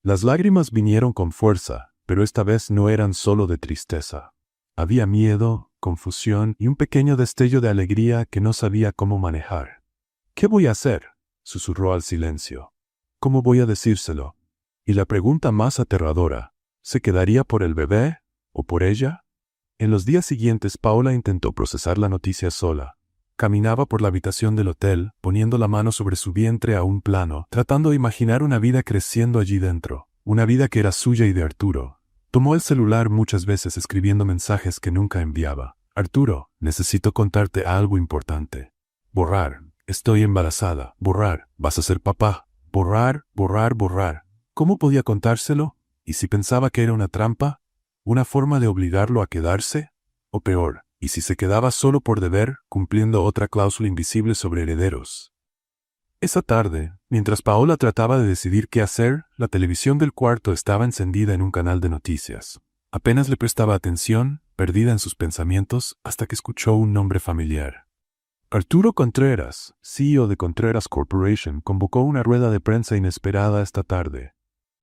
S1: Las lágrimas vinieron con fuerza, pero esta vez no eran solo de tristeza. Había miedo, confusión y un pequeño destello de alegría que no sabía cómo manejar. «¿Qué voy a hacer?», susurró al silencio. «¿Cómo voy a decírselo?». Y la pregunta más aterradora, ¿se quedaría por el bebé o por ella? En los días siguientes, Paola intentó procesar la noticia sola. Caminaba por la habitación del hotel, poniendo la mano sobre su vientre a un plano, tratando de imaginar una vida creciendo allí dentro, una vida que era suya y de Arturo. Tomó el celular muchas veces escribiendo mensajes que nunca enviaba. «Arturo, necesito contarte algo importante». Borrar. «Estoy embarazada». Borrar. «Vas a ser papá». Borrar. ¿Cómo podía contárselo? ¿Y si pensaba que era una trampa? ¿Una forma de obligarlo a quedarse? O peor, ¿y si se quedaba solo por deber, cumpliendo otra cláusula invisible sobre herederos? Esa tarde, mientras Paola trataba de decidir qué hacer, la televisión del cuarto estaba encendida en un canal de noticias. Apenas le prestaba atención, perdida en sus pensamientos, hasta que escuchó un nombre familiar. Arturo Contreras, CEO de Contreras Corporation, convocó una rueda de prensa inesperada esta tarde.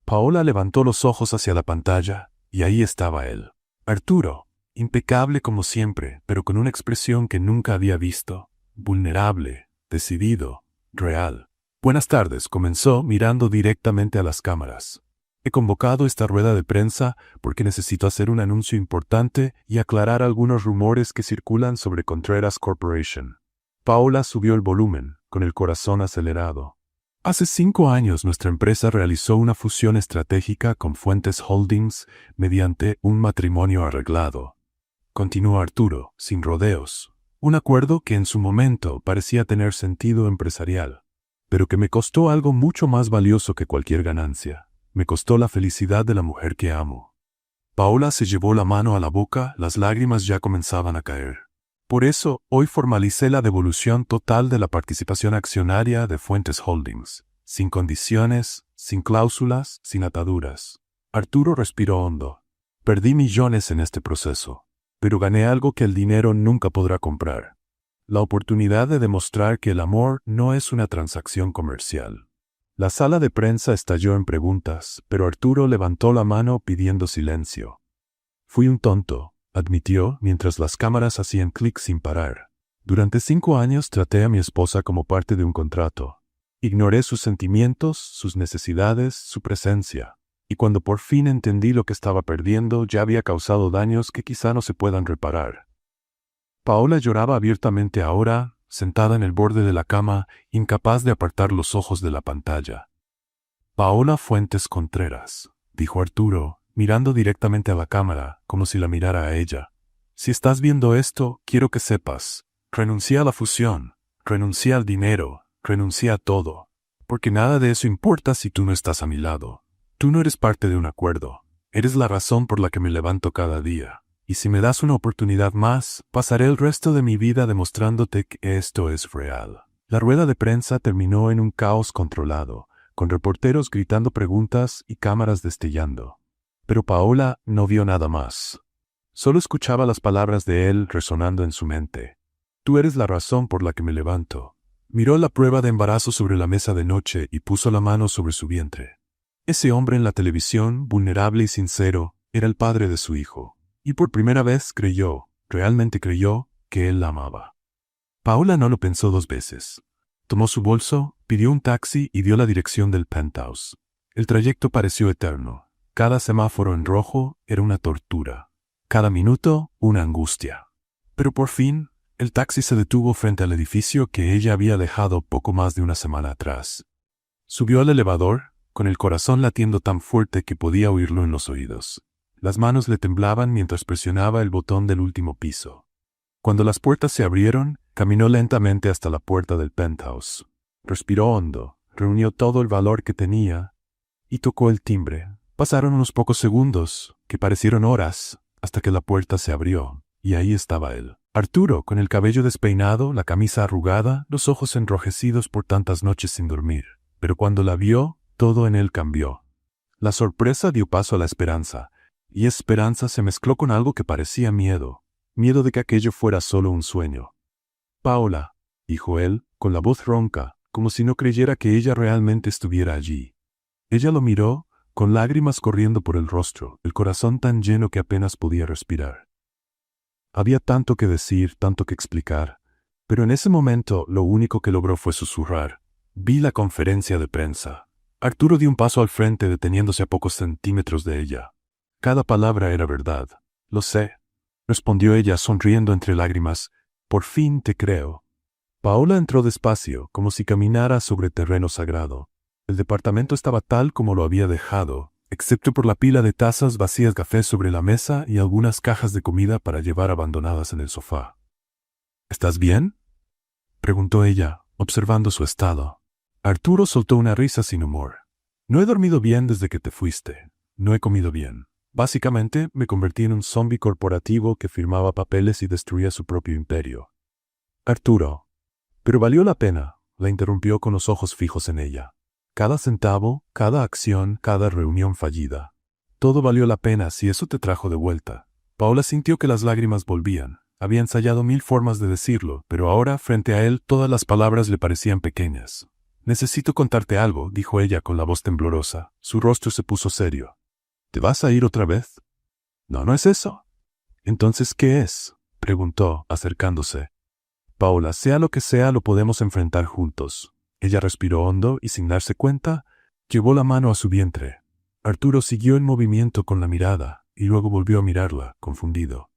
S1: Paola levantó los ojos hacia la pantalla, y ahí estaba él. Arturo, impecable como siempre, pero con una expresión que nunca había visto, vulnerable, decidido, real. «Buenas tardes», comenzó mirando directamente a las cámaras. «He convocado esta rueda de prensa porque necesito hacer un anuncio importante y aclarar algunos rumores que circulan sobre Contreras Corporation». Paola subió el volumen, con el corazón acelerado. «Hace 5 años nuestra empresa realizó una fusión estratégica con Fuentes Holdings mediante un matrimonio arreglado». Continuó Arturo, sin rodeos. «Un acuerdo que en su momento parecía tener sentido empresarial, pero que me costó algo mucho más valioso que cualquier ganancia. Me costó la felicidad de la mujer que amo». Paola se llevó la mano a la boca, las lágrimas ya comenzaban a caer. «Por eso, hoy formalicé la devolución total de la participación accionaria de Fuentes Holdings, sin condiciones, sin cláusulas, sin ataduras». Arturo respiró hondo. «Perdí millones en este proceso, pero gané algo que el dinero nunca podrá comprar. La oportunidad de demostrar que el amor no es una transacción comercial». La sala de prensa estalló en preguntas, pero Arturo levantó la mano pidiendo silencio. «Fui un tonto», admitió mientras las cámaras hacían clic sin parar. «Durante 5 años traté a mi esposa como parte de un contrato. Ignoré sus sentimientos, sus necesidades, su presencia. Y cuando por fin entendí lo que estaba perdiendo, ya había causado daños que quizá no se puedan reparar». Paola lloraba abiertamente ahora, sentada en el borde de la cama, incapaz de apartar los ojos de la pantalla. «Paola Fuentes Contreras», dijo Arturo, mirando directamente a la cámara, como si la mirara a ella. «Si estás viendo esto, quiero que sepas. Renuncié a la fusión, renuncié al dinero, renuncié a todo. Porque nada de eso importa si tú no estás a mi lado. Tú no eres parte de un acuerdo. Eres la razón por la que me levanto cada día. Y si me das una oportunidad más, pasaré el resto de mi vida demostrándote que esto es real». La rueda de prensa terminó en un caos controlado, con reporteros gritando preguntas y cámaras destellando. Pero Paola no vio nada más. Solo escuchaba las palabras de él resonando en su mente. Tú eres la razón por la que me levanto. Miró la prueba de embarazo sobre la mesa de noche y puso la mano sobre su vientre. Ese hombre en la televisión, vulnerable y sincero, era el padre de su hijo. Y por primera vez realmente creyó, que él la amaba. Paola no lo pensó 2 veces. Tomó su bolso, pidió un taxi y dio la dirección del penthouse. El trayecto pareció eterno. Cada semáforo en rojo era una tortura. Cada minuto, una angustia. Pero por fin, el taxi se detuvo frente al edificio que ella había dejado poco más de una semana atrás. Subió al elevador, con el corazón latiendo tan fuerte que podía oírlo en los oídos. Las manos le temblaban mientras presionaba el botón del último piso. Cuando las puertas se abrieron, caminó lentamente hasta la puerta del penthouse. Respiró hondo, reunió todo el valor que tenía y tocó el timbre. Pasaron unos pocos segundos, que parecieron horas, hasta que la puerta se abrió, y ahí estaba él. Arturo, con el cabello despeinado, la camisa arrugada, los ojos enrojecidos por tantas noches sin dormir. Pero cuando la vio, todo en él cambió. La sorpresa dio paso a la esperanza, y esperanza se mezcló con algo que parecía miedo. Miedo de que aquello fuera solo un sueño. Paola, dijo él, con la voz ronca, como si no creyera que ella realmente estuviera allí. Ella lo miró, con lágrimas corriendo por el rostro, el corazón tan lleno que apenas podía respirar. Había tanto que decir, tanto que explicar, pero en ese momento lo único que logró fue susurrar. Vi la conferencia de prensa. Arturo dio un paso al frente deteniéndose a pocos centímetros de ella. Cada palabra era verdad. Lo sé, respondió ella sonriendo entre lágrimas. Por fin te creo. Paola entró despacio, como si caminara sobre terreno sagrado. El departamento estaba tal como lo había dejado, excepto por la pila de tazas vacías de café sobre la mesa y algunas cajas de comida para llevar abandonadas en el sofá. ¿Estás bien?, preguntó ella, observando su estado. Arturo soltó una risa sin humor. No he dormido bien desde que te fuiste. No he comido bien. Básicamente, me convertí en un zombi corporativo que firmaba papeles y destruía su propio imperio. Arturo. Pero valió la pena, la interrumpió con los ojos fijos en ella. Cada centavo, cada acción, cada reunión fallida. Todo valió la pena si eso te trajo de vuelta. Paola sintió que las lágrimas volvían. Había ensayado 1000 formas de decirlo, pero ahora, frente a él, todas las palabras le parecían pequeñas. Necesito contarte algo, dijo ella con la voz temblorosa. Su rostro se puso serio. ¿Te vas a ir otra vez? No, no es eso. Entonces, ¿qué es?, preguntó, acercándose. Paola, sea lo que sea, lo podemos enfrentar juntos. Ella respiró hondo y, sin darse cuenta, llevó la mano a su vientre. Arturo siguió en movimiento con la mirada, y luego volvió a mirarla, confundido.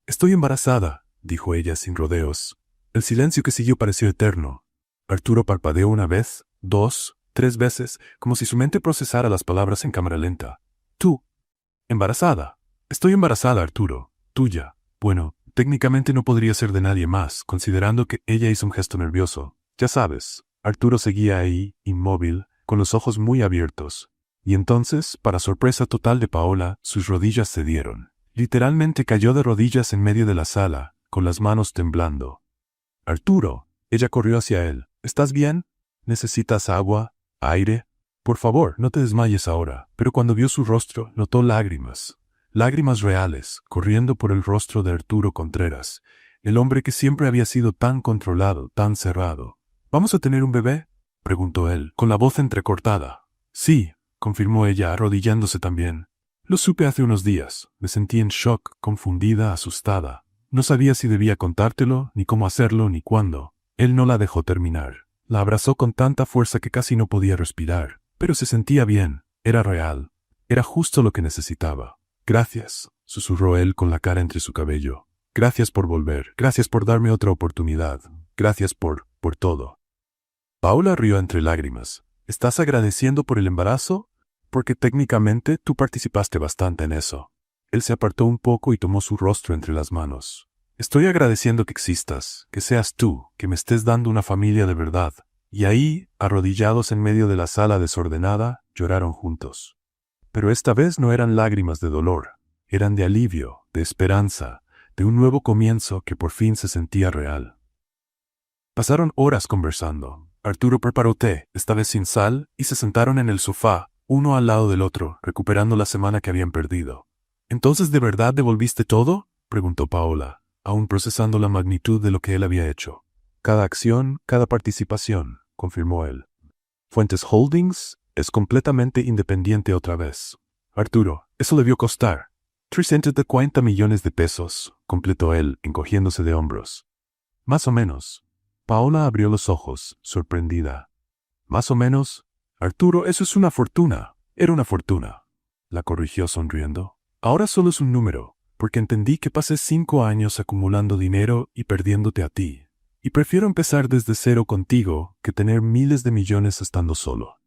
S1: Estoy embarazada, dijo ella sin rodeos. El silencio que siguió pareció eterno. Arturo parpadeó 1 vez, 2, 3 veces, como si su mente procesara las palabras en cámara lenta. Tú. Embarazada. Estoy embarazada, Arturo. Tuya. Bueno, técnicamente no podría ser de nadie más, considerando que ella hizo un gesto nervioso. Ya sabes. Arturo seguía ahí, inmóvil, con los ojos muy abiertos. Y entonces, para sorpresa total de Paola, sus rodillas cedieron. Literalmente cayó de rodillas en medio de la sala, con las manos temblando. Arturo. Ella corrió hacia él. ¿Estás bien? ¿Necesitas agua? ¿Aire? Por favor, no te desmayes ahora. Pero cuando vio su rostro, notó lágrimas. Lágrimas reales, corriendo por el rostro de Arturo Contreras, el hombre que siempre había sido tan controlado, tan cerrado. ¿Vamos a tener un bebé?, preguntó él, con la voz entrecortada. Sí, confirmó ella, arrodillándose también. Lo supe hace unos días. Me sentí en shock, confundida, asustada. No sabía si debía contártelo, ni cómo hacerlo, ni cuándo. Él no la dejó terminar. La abrazó con tanta fuerza que casi no podía respirar. Pero se sentía bien. Era real. Era justo lo que necesitaba. Gracias, susurró él con la cara entre su cabello. Gracias por volver. Gracias por darme otra oportunidad. Gracias por todo. Paola rió entre lágrimas. ¿Estás agradeciendo por el embarazo? Porque técnicamente tú participaste bastante en eso. Él se apartó un poco y tomó su rostro entre las manos. Estoy agradeciendo que existas, que seas tú, que me estés dando una familia de verdad. Y ahí, arrodillados en medio de la sala desordenada, lloraron juntos. Pero esta vez no eran lágrimas de dolor, eran de alivio, de esperanza, de un nuevo comienzo que por fin se sentía real. Pasaron horas conversando. Arturo preparó té, esta vez sin sal, y se sentaron en el sofá, uno al lado del otro, recuperando la semana que habían perdido. ¿Entonces de verdad devolviste todo?, preguntó Paola, aún procesando la magnitud de lo que él había hecho. Cada acción, cada participación, confirmó él. Fuentes Holdings es completamente independiente otra vez. Arturo, eso debió costar 340 millones de pesos, completó él, encogiéndose de hombros. Más o menos. Paola abrió los ojos, sorprendida. Más o menos. Arturo, eso es una fortuna. Era una fortuna. La corrigió sonriendo. Ahora solo es un número, porque entendí que pasé 5 años acumulando dinero y perdiéndote a ti. Y prefiero empezar desde cero contigo que tener miles de millones estando solo.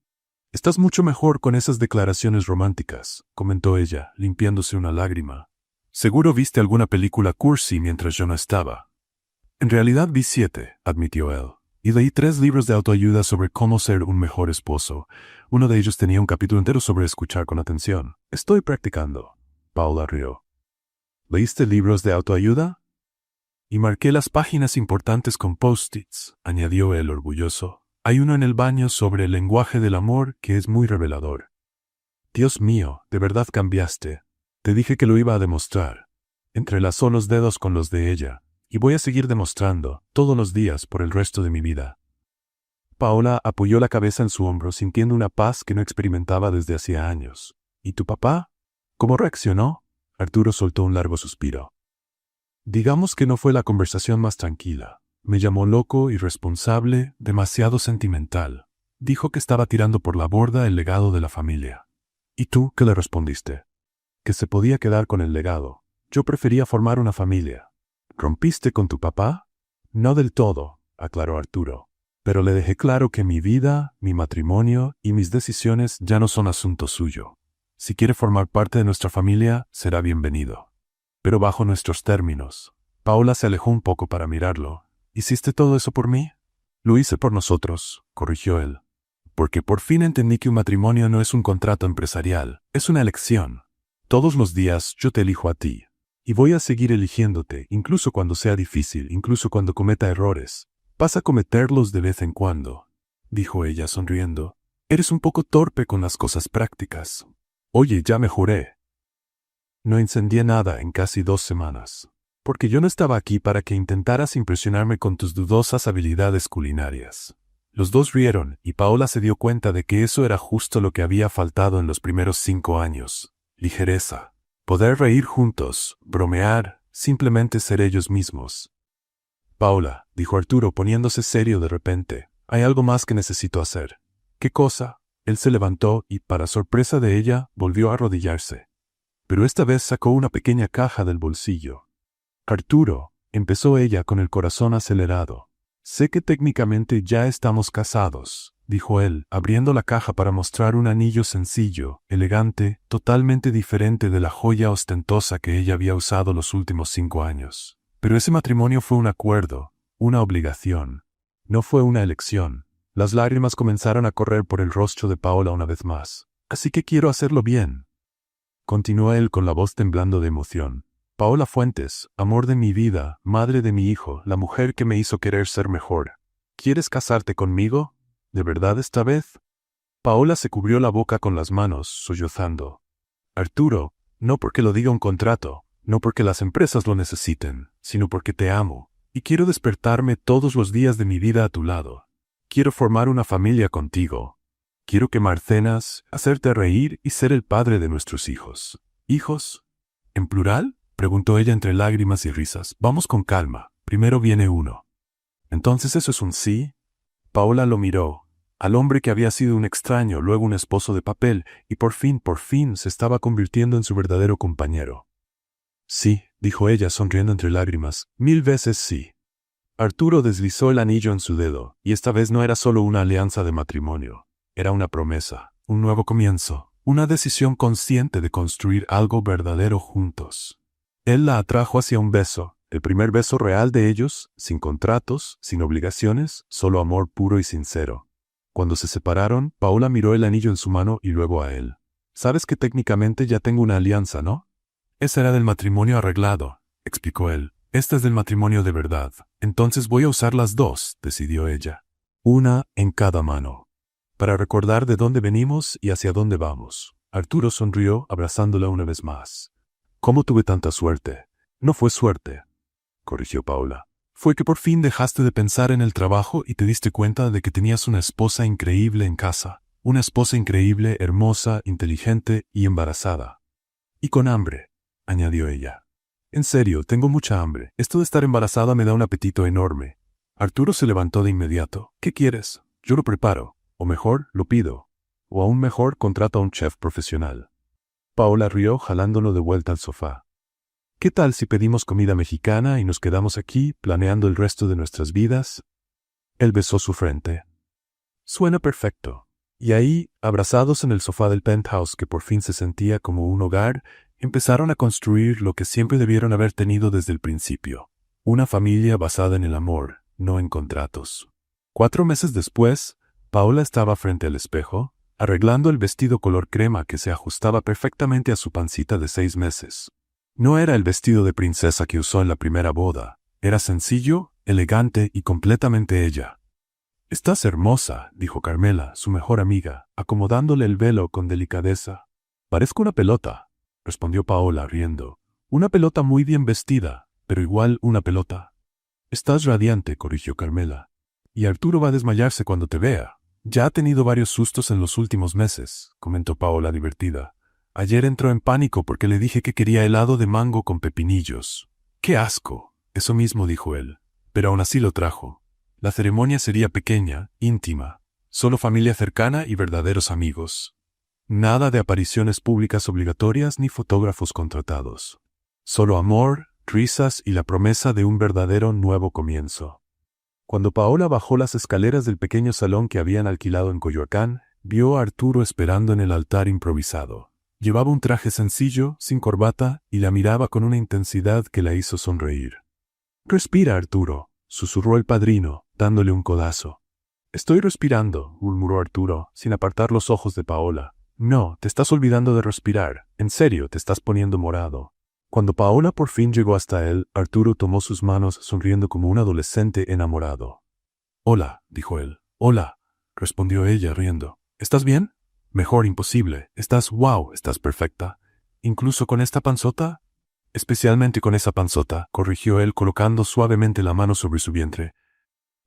S1: Estás mucho mejor con esas declaraciones románticas, comentó ella, limpiándose una lágrima. Seguro viste alguna película cursi mientras yo no estaba. En realidad vi 7, admitió él, y leí 3 libros de autoayuda sobre cómo ser un mejor esposo. Uno de ellos tenía un capítulo entero sobre escuchar con atención. Estoy practicando. Paola rió. ¿Leíste libros de autoayuda? Y marqué las páginas importantes con post-its, añadió él orgulloso. Hay uno en el baño sobre el lenguaje del amor que es muy revelador. Dios mío, de verdad cambiaste. Te dije que lo iba a demostrar. Entrelazó los dedos con los de ella, y voy a seguir demostrando, todos los días por el resto de mi vida. Paola apoyó la cabeza en su hombro sintiendo una paz que no experimentaba desde hacía años. ¿Y tu papá? ¿Cómo reaccionó? Arturo soltó un largo suspiro. Digamos que no fue la conversación más tranquila. Me llamó loco, irresponsable, demasiado sentimental. Dijo que estaba tirando por la borda el legado de la familia. ¿Y tú qué le respondiste? Que se podía quedar con el legado. Yo prefería formar una familia. ¿Rompiste con tu papá? No del todo, aclaró Arturo. Pero le dejé claro que mi vida, mi matrimonio y mis decisiones ya no son asunto suyo. Si quiere formar parte de nuestra familia, será bienvenido. Pero bajo nuestros términos. Paola se alejó un poco para mirarlo. ¿Hiciste todo eso por mí? Lo hice por nosotros, corrigió él. Porque por fin entendí que un matrimonio no es un contrato empresarial, es una elección. Todos los días yo te elijo a ti. Y voy a seguir eligiéndote, incluso cuando sea difícil, incluso cuando cometa errores. Vas a cometerlos de vez en cuando, dijo ella sonriendo. Eres un poco torpe con las cosas prácticas. Oye, ya mejoré. No incendié nada en casi 2 semanas. Porque yo no estaba aquí para que intentaras impresionarme con tus dudosas habilidades culinarias. Los dos rieron, y Paola se dio cuenta de que eso era justo lo que había faltado en los primeros 5 años. Ligereza. Poder reír juntos, bromear, simplemente ser ellos mismos. Paola, dijo Arturo poniéndose serio de repente, hay algo más que necesito hacer. ¿Qué cosa? Él se levantó y, para sorpresa de ella, volvió a arrodillarse. Pero esta vez sacó una pequeña caja del bolsillo. Arturo, empezó ella con el corazón acelerado. Sé que técnicamente ya estamos casados, dijo él, abriendo la caja para mostrar un anillo sencillo, elegante, totalmente diferente de la joya ostentosa que ella había usado los últimos 5 años. Pero ese matrimonio fue un acuerdo, una obligación. No fue una elección. Las lágrimas comenzaron a correr por el rostro de Paola una vez más. Así que quiero hacerlo bien. Continuó él con la voz temblando de emoción. Paola Fuentes, amor de mi vida, madre de mi hijo, la mujer que me hizo querer ser mejor. ¿Quieres casarte conmigo? ¿De verdad esta vez? Paola se cubrió la boca con las manos, sollozando. Arturo, no porque lo diga un contrato, no porque las empresas lo necesiten, sino porque te amo, y quiero despertarme todos los días de mi vida a tu lado. Quiero formar una familia contigo. Quiero quemar cenas, hacerte reír y ser el padre de nuestros hijos. ¿Hijos? ¿En plural? Preguntó ella entre lágrimas y risas. Vamos con calma. Primero viene uno. ¿Entonces eso es un sí? Paola lo miró. Al hombre que había sido un extraño, luego un esposo de papel, y por fin se estaba convirtiendo en su verdadero compañero. Sí, dijo ella sonriendo entre lágrimas. 1000 veces sí. Arturo deslizó el anillo en su dedo, y esta vez no era solo una alianza de matrimonio. Era una promesa, un nuevo comienzo, una decisión consciente de construir algo verdadero juntos. Él la atrajo hacia un beso, el primer beso real de ellos, sin contratos, sin obligaciones, solo amor puro y sincero. Cuando se separaron, Paola miró el anillo en su mano y luego a él. Sabes que técnicamente ya tengo una alianza, ¿no? Esa era del matrimonio arreglado, explicó él. Esta es del matrimonio de verdad. Entonces voy a usar las 2, decidió ella. Una en cada mano. Para recordar de dónde venimos y hacia dónde vamos. Arturo sonrió, abrazándola una vez más. ¿Cómo tuve tanta suerte? No fue suerte, corrigió Paola. Fue que por fin dejaste de pensar en el trabajo y te diste cuenta de que tenías una esposa increíble en casa. Una esposa increíble, hermosa, inteligente y embarazada. Y con hambre, añadió ella. En serio, tengo mucha hambre. Esto de estar embarazada me da un apetito enorme. Arturo se levantó de inmediato. ¿Qué quieres? Yo lo preparo. O mejor, lo pido. O aún mejor, contrata a un chef profesional. Paola rió jalándolo de vuelta al sofá. ¿Qué tal si pedimos comida mexicana y nos quedamos aquí, planeando el resto de nuestras vidas? Él besó su frente. Suena perfecto. Y ahí, abrazados en el sofá del penthouse que por fin se sentía como un hogar, empezaron a construir lo que siempre debieron haber tenido desde el principio. Una familia basada en el amor, no en contratos. 4 meses después, Paola estaba frente al espejo, arreglando el vestido color crema que se ajustaba perfectamente a su pancita de 6 meses. No era el vestido de princesa que usó en la primera boda. Era sencillo, elegante y completamente ella. «Estás hermosa», dijo Carmela, su mejor amiga, acomodándole el velo con delicadeza. «Parezco una pelota», respondió Paola, riendo. «Una pelota muy bien vestida, pero igual una pelota». «Estás radiante», corrigió Carmela. «Y Arturo va a desmayarse cuando te vea. Ya ha tenido varios sustos en los últimos meses», comentó Paola divertida. «Ayer entró en pánico porque le dije que quería helado de mango con pepinillos». «¡Qué asco!», eso mismo dijo él. Pero aún así lo trajo. La ceremonia sería pequeña, íntima, solo familia cercana y verdaderos amigos. Nada de apariciones públicas obligatorias ni fotógrafos contratados. Solo amor, risas y la promesa de un verdadero nuevo comienzo. Cuando Paola bajó las escaleras del pequeño salón que habían alquilado en Coyoacán, vio a Arturo esperando en el altar improvisado. Llevaba un traje sencillo, sin corbata, y la miraba con una intensidad que la hizo sonreír. «Respira, Arturo», susurró el padrino, dándole un codazo. «Estoy respirando», murmuró Arturo, sin apartar los ojos de Paola. «No, te estás olvidando de respirar. En serio, te estás poniendo morado». Cuando Paola por fin llegó hasta él, Arturo tomó sus manos sonriendo como un adolescente enamorado. «Hola», dijo él. «Hola», respondió ella riendo. «¿Estás bien?» «Mejor imposible. Estás perfecta. ¿Incluso con esta panzota?» «Especialmente con esa panzota», corrigió él colocando suavemente la mano sobre su vientre.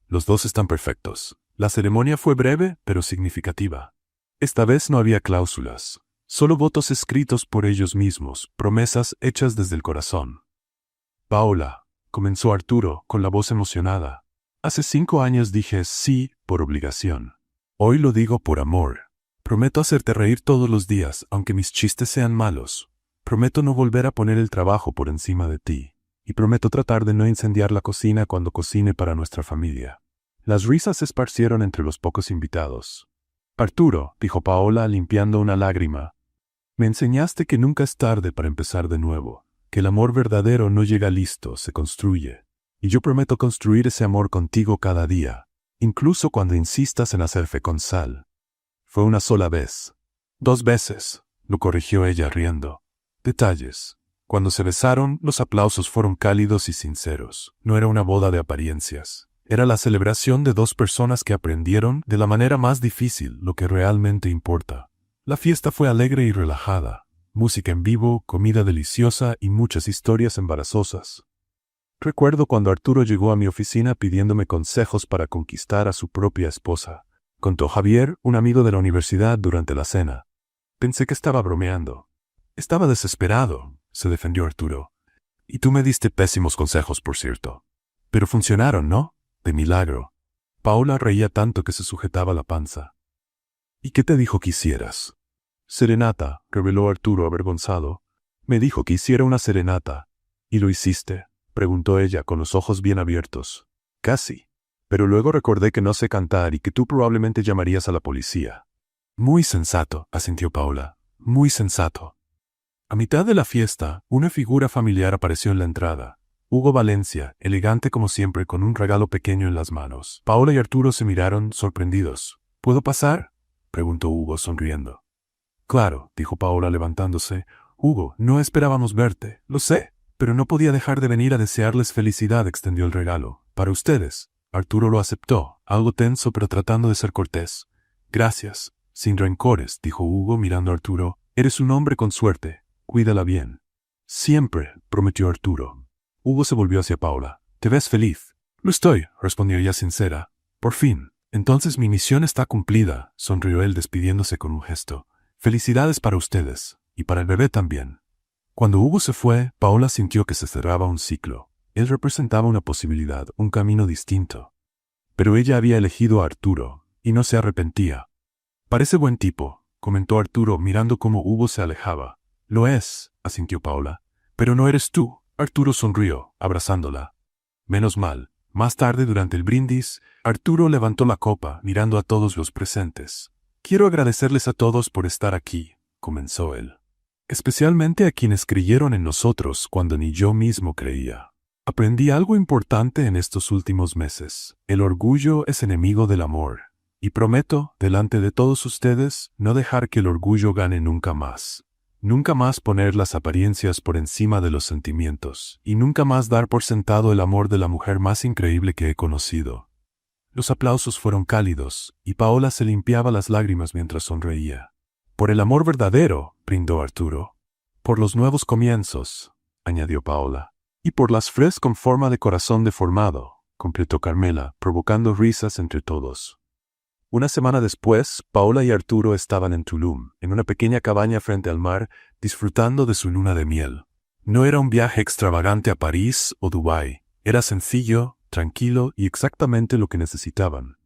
S1: «Los dos están perfectos». La ceremonia fue breve, pero significativa. Esta vez no había cláusulas, solo votos escritos por ellos mismos, promesas hechas desde el corazón. «Paola», comenzó Arturo, con la voz emocionada. «Hace 5 años dije sí por obligación. Hoy lo digo por amor. Prometo hacerte reír todos los días, aunque mis chistes sean malos. Prometo no volver a poner el trabajo por encima de ti. Y prometo tratar de no incendiar la cocina cuando cocine para nuestra familia». Las risas se esparcieron entre los pocos invitados. «Arturo», dijo Paola limpiando una lágrima, «me enseñaste que nunca es tarde para empezar de nuevo, que el amor verdadero no llega listo, se construye. Y yo prometo construir ese amor contigo cada día, incluso cuando insistas en hacer fe con sal». «Fue una sola vez». «2 veces», lo corrigió ella riendo. Detalles. Cuando se besaron, los aplausos fueron cálidos y sinceros. No era una boda de apariencias. Era la celebración de 2 personas que aprendieron, de la manera más difícil, lo que realmente importa. La fiesta fue alegre y relajada. Música en vivo, comida deliciosa y muchas historias embarazosas. Recuerdo cuando Arturo llegó a mi oficina pidiéndome consejos para conquistar a su propia esposa. Contó Javier, un amigo de la universidad, durante la cena. Pensé que estaba bromeando. «Estaba desesperado», se defendió Arturo. «Y tú me diste pésimos consejos, por cierto. Pero funcionaron, ¿no? De milagro». Paola reía tanto que se sujetaba la panza. «¿Y qué te dijo que hicieras?» «Serenata», reveló Arturo avergonzado. «Me dijo que hiciera una serenata». «¿Y lo hiciste?», preguntó ella con los ojos bien abiertos. «Casi. Pero luego recordé que no sé cantar y que tú probablemente llamarías a la policía». «Muy sensato», asintió Paola. «Muy sensato». A mitad de la fiesta, una figura familiar apareció en la entrada. Hugo Valencia, elegante como siempre, con un regalo pequeño en las manos. Paola y Arturo se miraron sorprendidos. «¿Puedo pasar?», preguntó Hugo sonriendo. «Claro», dijo Paola levantándose. «Hugo, no esperábamos verte, lo sé, pero no podía dejar de venir a desearles felicidad», extendió el regalo. «Para ustedes». Arturo lo aceptó, algo tenso pero tratando de ser cortés. «Gracias. Sin rencores», dijo Hugo mirando a Arturo. «Eres un hombre con suerte. Cuídala bien». Siempre, prometió Arturo. Hugo se volvió hacia Paula. ¿Te ves feliz? Lo estoy, respondió ella sincera. Por fin. Entonces mi misión está cumplida, sonrió él despidiéndose con un gesto. Felicidades para ustedes, y para el bebé también. Cuando Hugo se fue, Paola sintió que se cerraba un ciclo. Él representaba una posibilidad, un camino distinto. Pero ella había elegido a Arturo, y no se arrepentía. Parece buen tipo, comentó Arturo mirando cómo Hugo se alejaba. Lo es, asintió Paola. Pero no eres tú. Arturo sonrió, abrazándola. Menos mal. Más tarde, durante el brindis, Arturo levantó la copa, mirando a todos los presentes. Quiero agradecerles a todos por estar aquí, comenzó él. Especialmente a quienes creyeron en nosotros cuando ni yo mismo creía. Aprendí algo importante en estos últimos meses. El orgullo es enemigo del amor. Y prometo, delante de todos ustedes, no dejar que el orgullo gane nunca más. Nunca más poner las apariencias por encima de los sentimientos, y nunca más dar por sentado el amor de la mujer más increíble que he conocido. Los aplausos fueron cálidos, y Paola se limpiaba las lágrimas mientras sonreía. Por el amor verdadero, brindó Arturo. Por los nuevos comienzos, añadió Paola. Y por las flores con forma de corazón deformado, completó Carmela, provocando risas entre todos. Una semana después, Paola y Arturo estaban en Tulum, en una pequeña cabaña frente al mar, disfrutando de su luna de miel. No era un viaje extravagante a París o Dubái. Era sencillo, tranquilo y exactamente lo que necesitaban.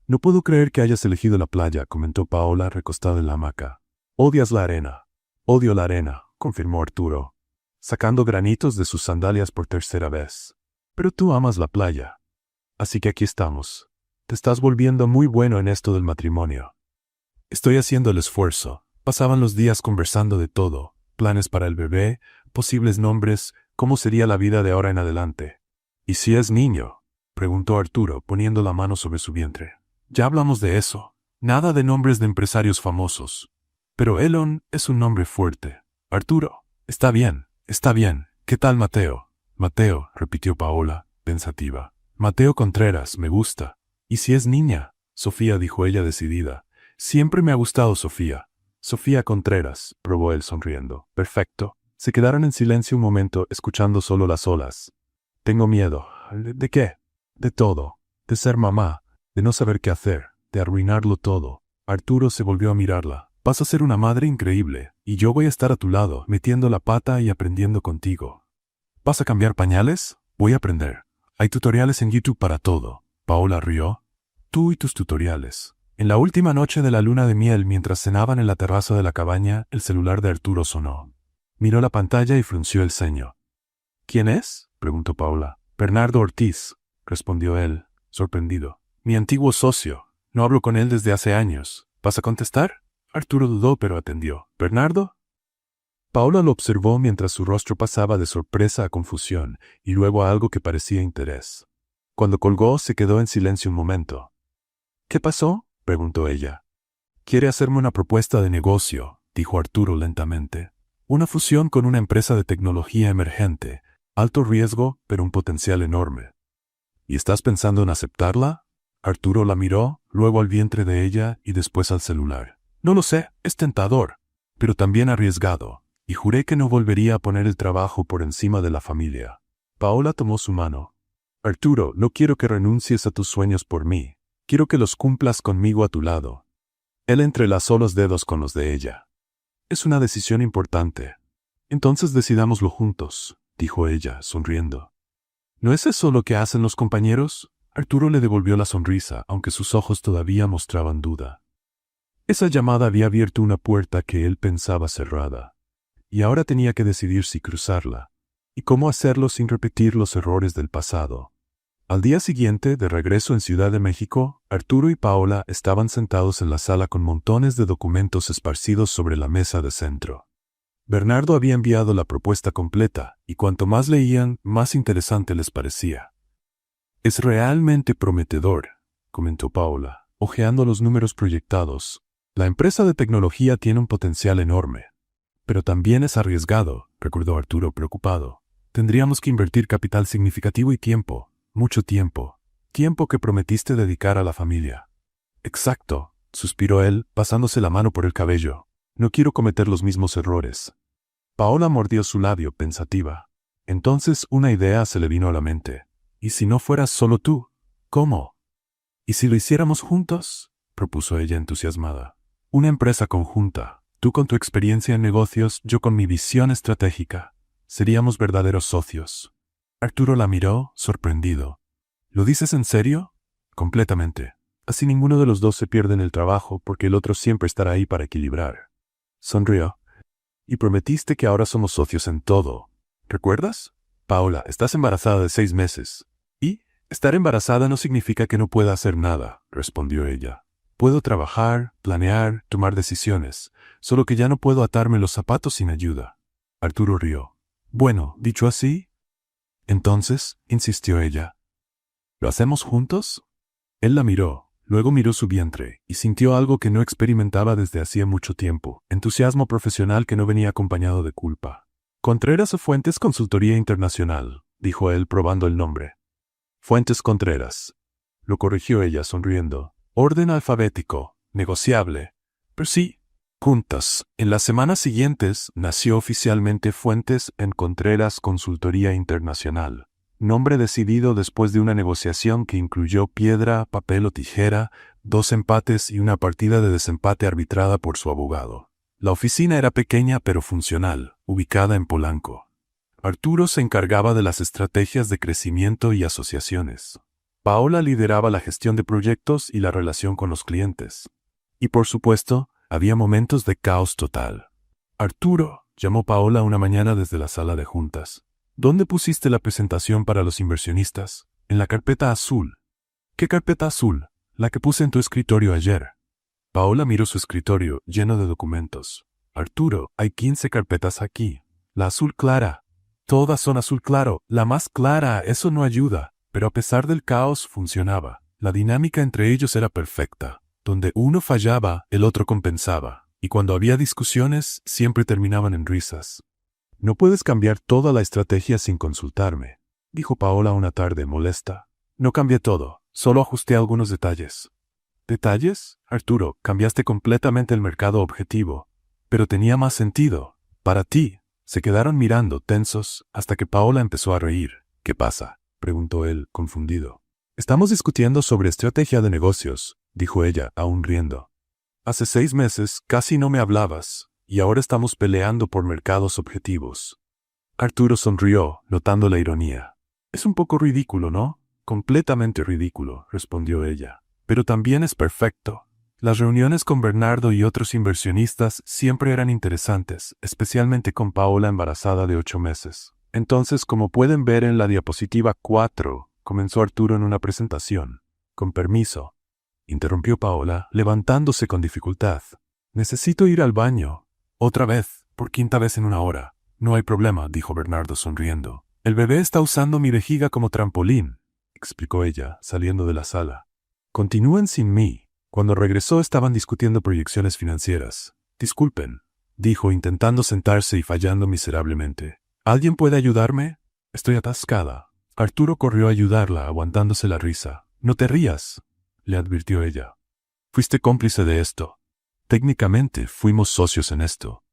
S1: No puedo creer que hayas elegido la playa, comentó Paola recostada en la hamaca. Odias la arena. Odio la arena, confirmó Arturo, sacando granitos de sus sandalias por tercera vez. Pero tú amas la playa. Así que aquí estamos. Te estás volviendo muy bueno en esto del matrimonio. Estoy haciendo el esfuerzo. Pasaban los días conversando de todo, planes para el bebé, posibles nombres, cómo sería la vida de ahora en adelante. ¿Y si es niño?, preguntó Arturo, poniendo la mano sobre su vientre. Ya hablamos de eso. Nada de nombres de empresarios famosos. Pero Elon es un nombre fuerte. Arturo, está bien, está bien. ¿Qué tal Mateo? Mateo, repitió Paola, pensativa. Mateo Contreras, me gusta. ¿Y si es niña? Sofía, dijo ella decidida. Siempre me ha gustado Sofía. Sofía Contreras, probó él sonriendo. Perfecto. Se quedaron en silencio un momento, escuchando solo las olas. Tengo miedo. ¿De qué? De todo. De ser mamá. De no saber qué hacer. De arruinarlo todo. Arturo se volvió a mirarla. Vas a ser una madre increíble, y yo voy a estar a tu lado, metiendo la pata y aprendiendo contigo. ¿Vas a cambiar pañales? Voy a aprender. Hay tutoriales en YouTube para todo. Paola rió. Tú y tus tutoriales. En la última noche de la luna de miel, mientras cenaban en la terraza de la cabaña, el celular de Arturo sonó. Miró la pantalla y frunció el ceño. ¿Quién es?, preguntó Paola. Bernardo Ortiz, respondió él, sorprendido. Mi antiguo socio. No hablo con él desde hace años. ¿Vas a contestar? Arturo dudó, pero atendió. ¿Bernardo? Paola lo observó mientras su rostro pasaba de sorpresa a confusión y luego a algo que parecía interés. Cuando colgó, se quedó en silencio un momento. ¿Qué pasó?, preguntó ella. Quiere hacerme una propuesta de negocio, dijo Arturo lentamente. Una fusión con una empresa de tecnología emergente. Alto riesgo, pero un potencial enorme. ¿Y estás pensando en aceptarla? Arturo la miró, luego al vientre de ella y después al celular. No lo sé, es tentador, pero también arriesgado, y juré que no volvería a poner el trabajo por encima de la familia. Paola tomó su mano. Arturo, no quiero que renuncies a tus sueños por mí. Quiero que los cumplas conmigo a tu lado. Él entrelazó los dedos con los de ella. Es una decisión importante. Entonces decidámoslo juntos, dijo ella, sonriendo. ¿No es eso lo que hacen los compañeros? Arturo le devolvió la sonrisa, aunque sus ojos todavía mostraban duda. Esa llamada había abierto una puerta que él pensaba cerrada, y ahora tenía que decidir si cruzarla, y cómo hacerlo sin repetir los errores del pasado. Al día siguiente, de regreso en Ciudad de México, Arturo y Paola estaban sentados en la sala con montones de documentos esparcidos sobre la mesa de centro. Bernardo había enviado la propuesta completa, y cuanto más leían, más interesante les parecía. Es realmente prometedor, comentó Paola, hojeando los números proyectados. La empresa de tecnología tiene un potencial enorme. Pero también es arriesgado, recordó Arturo preocupado. Tendríamos que invertir capital significativo y tiempo. Mucho tiempo. Tiempo que prometiste dedicar a la familia. Exacto, suspiró él, pasándose la mano por el cabello. No quiero cometer los mismos errores. Paola mordió su labio, pensativa. Entonces una idea se le vino a la mente. ¿Y si no fueras solo tú? ¿Cómo? ¿Y si lo hiciéramos juntos? Propuso ella entusiasmada. Una empresa conjunta. Tú con tu experiencia en negocios, yo con mi visión estratégica. Seríamos verdaderos socios. Arturo la miró, sorprendido. ¿Lo dices en serio? Completamente. Así ninguno de los dos se pierde en el trabajo porque el otro siempre estará ahí para equilibrar. Sonrió. Y prometiste que ahora somos socios en todo. ¿Recuerdas? Paola, estás embarazada de 6 meses. ¿Y? Estar embarazada no significa que no pueda hacer nada, respondió ella. Puedo trabajar, planear, tomar decisiones, solo que ya no puedo atarme los zapatos sin ayuda. Arturo rió. Bueno, dicho así. Entonces, insistió ella. ¿Lo hacemos juntos? Él la miró, luego miró su vientre, y sintió algo que no experimentaba desde hacía mucho tiempo, entusiasmo profesional que no venía acompañado de culpa. Contreras o Fuentes Consultoría Internacional, dijo él probando el nombre. Fuentes Contreras. Lo corrigió ella sonriendo. Orden alfabético, negociable. Pero sí, juntas. En las semanas siguientes nació oficialmente Fuentes en Contreras Consultoría Internacional. Nombre decidido después de una negociación que incluyó piedra, papel o tijera, 2 empates y una partida de desempate arbitrada por su abogado. La oficina era pequeña pero funcional, ubicada en Polanco. Arturo se encargaba de las estrategias de crecimiento y asociaciones. Paola lideraba la gestión de proyectos y la relación con los clientes. Y por supuesto, había momentos de caos total. Arturo, llamó Paola una mañana desde la sala de juntas. ¿Dónde pusiste la presentación para los inversionistas? En la carpeta azul. ¿Qué carpeta azul? La que puse en tu escritorio ayer. Paola miró su escritorio, lleno de documentos. Arturo, hay 15 carpetas aquí. La azul clara. Todas son azul claro. La más clara, eso no ayuda. Pero a pesar del caos, funcionaba. La dinámica entre ellos era perfecta. Donde uno fallaba, el otro compensaba. Y cuando había discusiones, siempre terminaban en risas. No puedes cambiar toda la estrategia sin consultarme, dijo Paola una tarde molesta. No cambié todo, solo ajusté algunos detalles. ¿Detalles? Arturo, cambiaste completamente el mercado objetivo. Pero tenía más sentido. Para ti. Se quedaron mirando, tensos, hasta que Paola empezó a reír. ¿Qué pasa?, preguntó él, confundido. Estamos discutiendo sobre estrategia de negocios, dijo ella, aún riendo. Hace 6 meses casi no me hablabas, y ahora estamos peleando por mercados objetivos. Arturo sonrió, notando la ironía. Es un poco ridículo, ¿no? Completamente ridículo, respondió ella. Pero también es perfecto. Las reuniones con Bernardo y otros inversionistas siempre eran interesantes, especialmente con Paola embarazada de 8 meses. Entonces, como pueden ver en la diapositiva 4, comenzó Arturo en una presentación. Con permiso, interrumpió Paola, levantándose con dificultad. Necesito ir al baño. Otra vez, por 5ª vez en 1 hora. No hay problema, dijo Bernardo sonriendo. El bebé está usando mi vejiga como trampolín, explicó ella, saliendo de la sala. Continúen sin mí. Cuando regresó estaban discutiendo proyecciones financieras. Disculpen, dijo intentando sentarse y fallando miserablemente. ¿Alguien puede ayudarme? Estoy atascada. Arturo corrió a ayudarla, aguantándose la risa. No te rías, le advirtió ella. Fuiste cómplice de esto. Técnicamente fuimos socios en esto.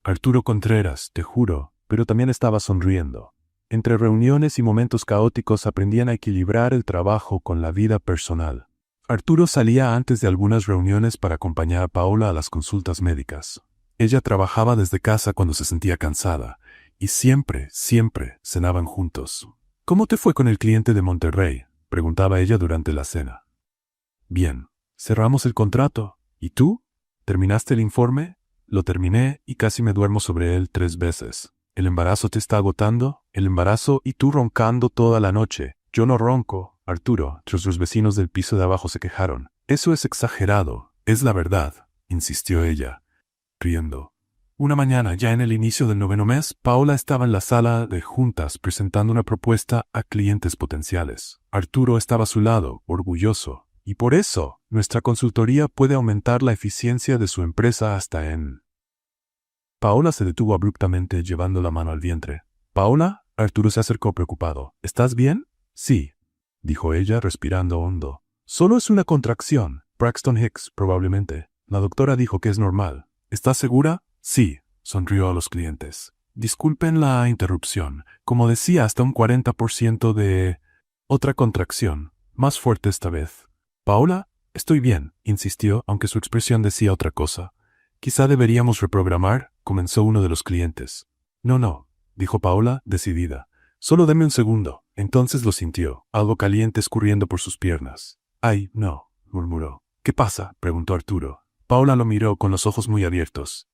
S1: Arturo Contreras, te juro, pero también estaba sonriendo. Entre reuniones y momentos caóticos aprendían a equilibrar el trabajo con la vida personal. Arturo salía antes de algunas reuniones para acompañar a Paola a las consultas médicas. Ella trabajaba desde casa cuando se sentía cansada, y siempre cenaban juntos. ¿Cómo te fue con el cliente de Monterrey?, preguntaba ella durante la cena. Bien, cerramos el contrato. ¿Y tú? ¿Terminaste el informe? Lo terminé y casi me duermo sobre él 3 veces. ¿El embarazo te está agotando? El embarazo y tú roncando toda la noche. Yo no ronco, Arturo, tras los vecinos del piso de abajo se quejaron. Eso es exagerado, es la verdad, insistió ella, riendo. Una mañana, ya en el inicio del 9º mes, Paola estaba en la sala de juntas presentando una propuesta a clientes potenciales. Arturo estaba a su lado, orgulloso. Y por eso, nuestra consultoría puede aumentar la eficiencia de su empresa hasta en... Paola se detuvo abruptamente, llevando la mano al vientre. ¿Paola? Arturo se acercó preocupado. ¿Estás bien? Sí, dijo ella, respirando hondo. Solo es una contracción. Braxton Hicks, probablemente. La doctora dijo que es normal. ¿Estás segura? Sí, sonrió a los clientes. Disculpen la interrupción. Como decía, hasta un 40% de... Otra contracción, más fuerte esta vez. Paola, estoy bien, insistió, aunque su expresión decía otra cosa. Quizá deberíamos reprogramar, comenzó uno de los clientes. No, dijo Paola, decidida. Solo deme un segundo. Entonces lo sintió, algo caliente escurriendo por sus piernas. Ay, no, murmuró. ¿Qué pasa?, preguntó Arturo. Paola lo miró con los ojos muy abiertos.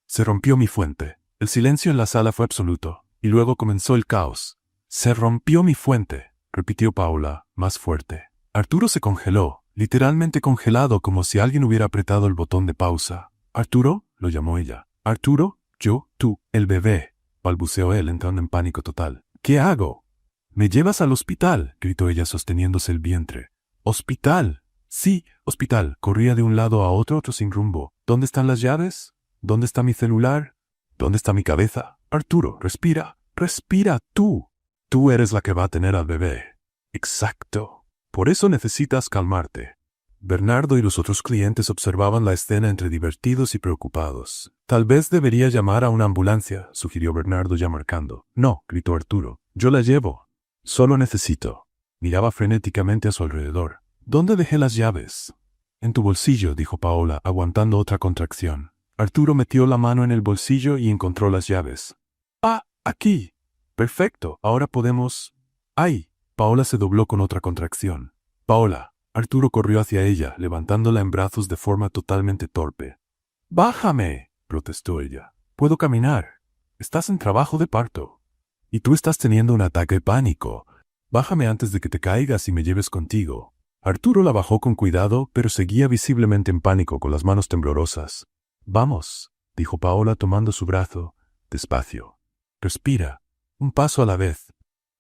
S1: Se rompió mi fuente. El silencio en la sala fue absoluto, y luego comenzó el caos. Se rompió mi fuente, repitió Paola, más fuerte. Arturo se congeló, literalmente congelado, como si alguien hubiera apretado el botón de pausa. ¿Arturo?, lo llamó ella. ¿Arturo? Yo, tú, el bebé, balbuceó él, entrando en pánico total. ¿Qué hago? «Me llevas al hospital», gritó ella sosteniéndose el vientre. «¿Hospital?» «Sí, hospital». Corría de un lado a otro sin rumbo. ¿Dónde están las llaves? ¿Dónde está mi celular? ¿Dónde está mi cabeza? Arturo, respira. Respira tú. Tú eres la que va a tener al bebé. Exacto. Por eso necesitas calmarte. Bernardo y los otros clientes observaban la escena entre divertidos y preocupados. Tal vez debería llamar a una ambulancia, sugirió Bernardo ya marcando. No, gritó Arturo. Yo la llevo. Solo necesito. Miraba frenéticamente a su alrededor. ¿Dónde dejé las llaves? En tu bolsillo, dijo Paola, aguantando otra contracción. Arturo metió la mano en el bolsillo y encontró las llaves. ¡Ah, aquí! Perfecto, ahora podemos... ¡Ay! Paola se dobló con otra contracción. Paola. Arturo corrió hacia ella, levantándola en brazos de forma totalmente torpe. ¡Bájame!, protestó ella. «Puedo caminar. Estás en trabajo de parto. Y tú estás teniendo un ataque de pánico. Bájame antes de que te caigas y me lleves contigo». Arturo la bajó con cuidado, pero seguía visiblemente en pánico, con las manos temblorosas. «Vamos», dijo Paola tomando su brazo. «Despacio. Respira. Un paso a la vez».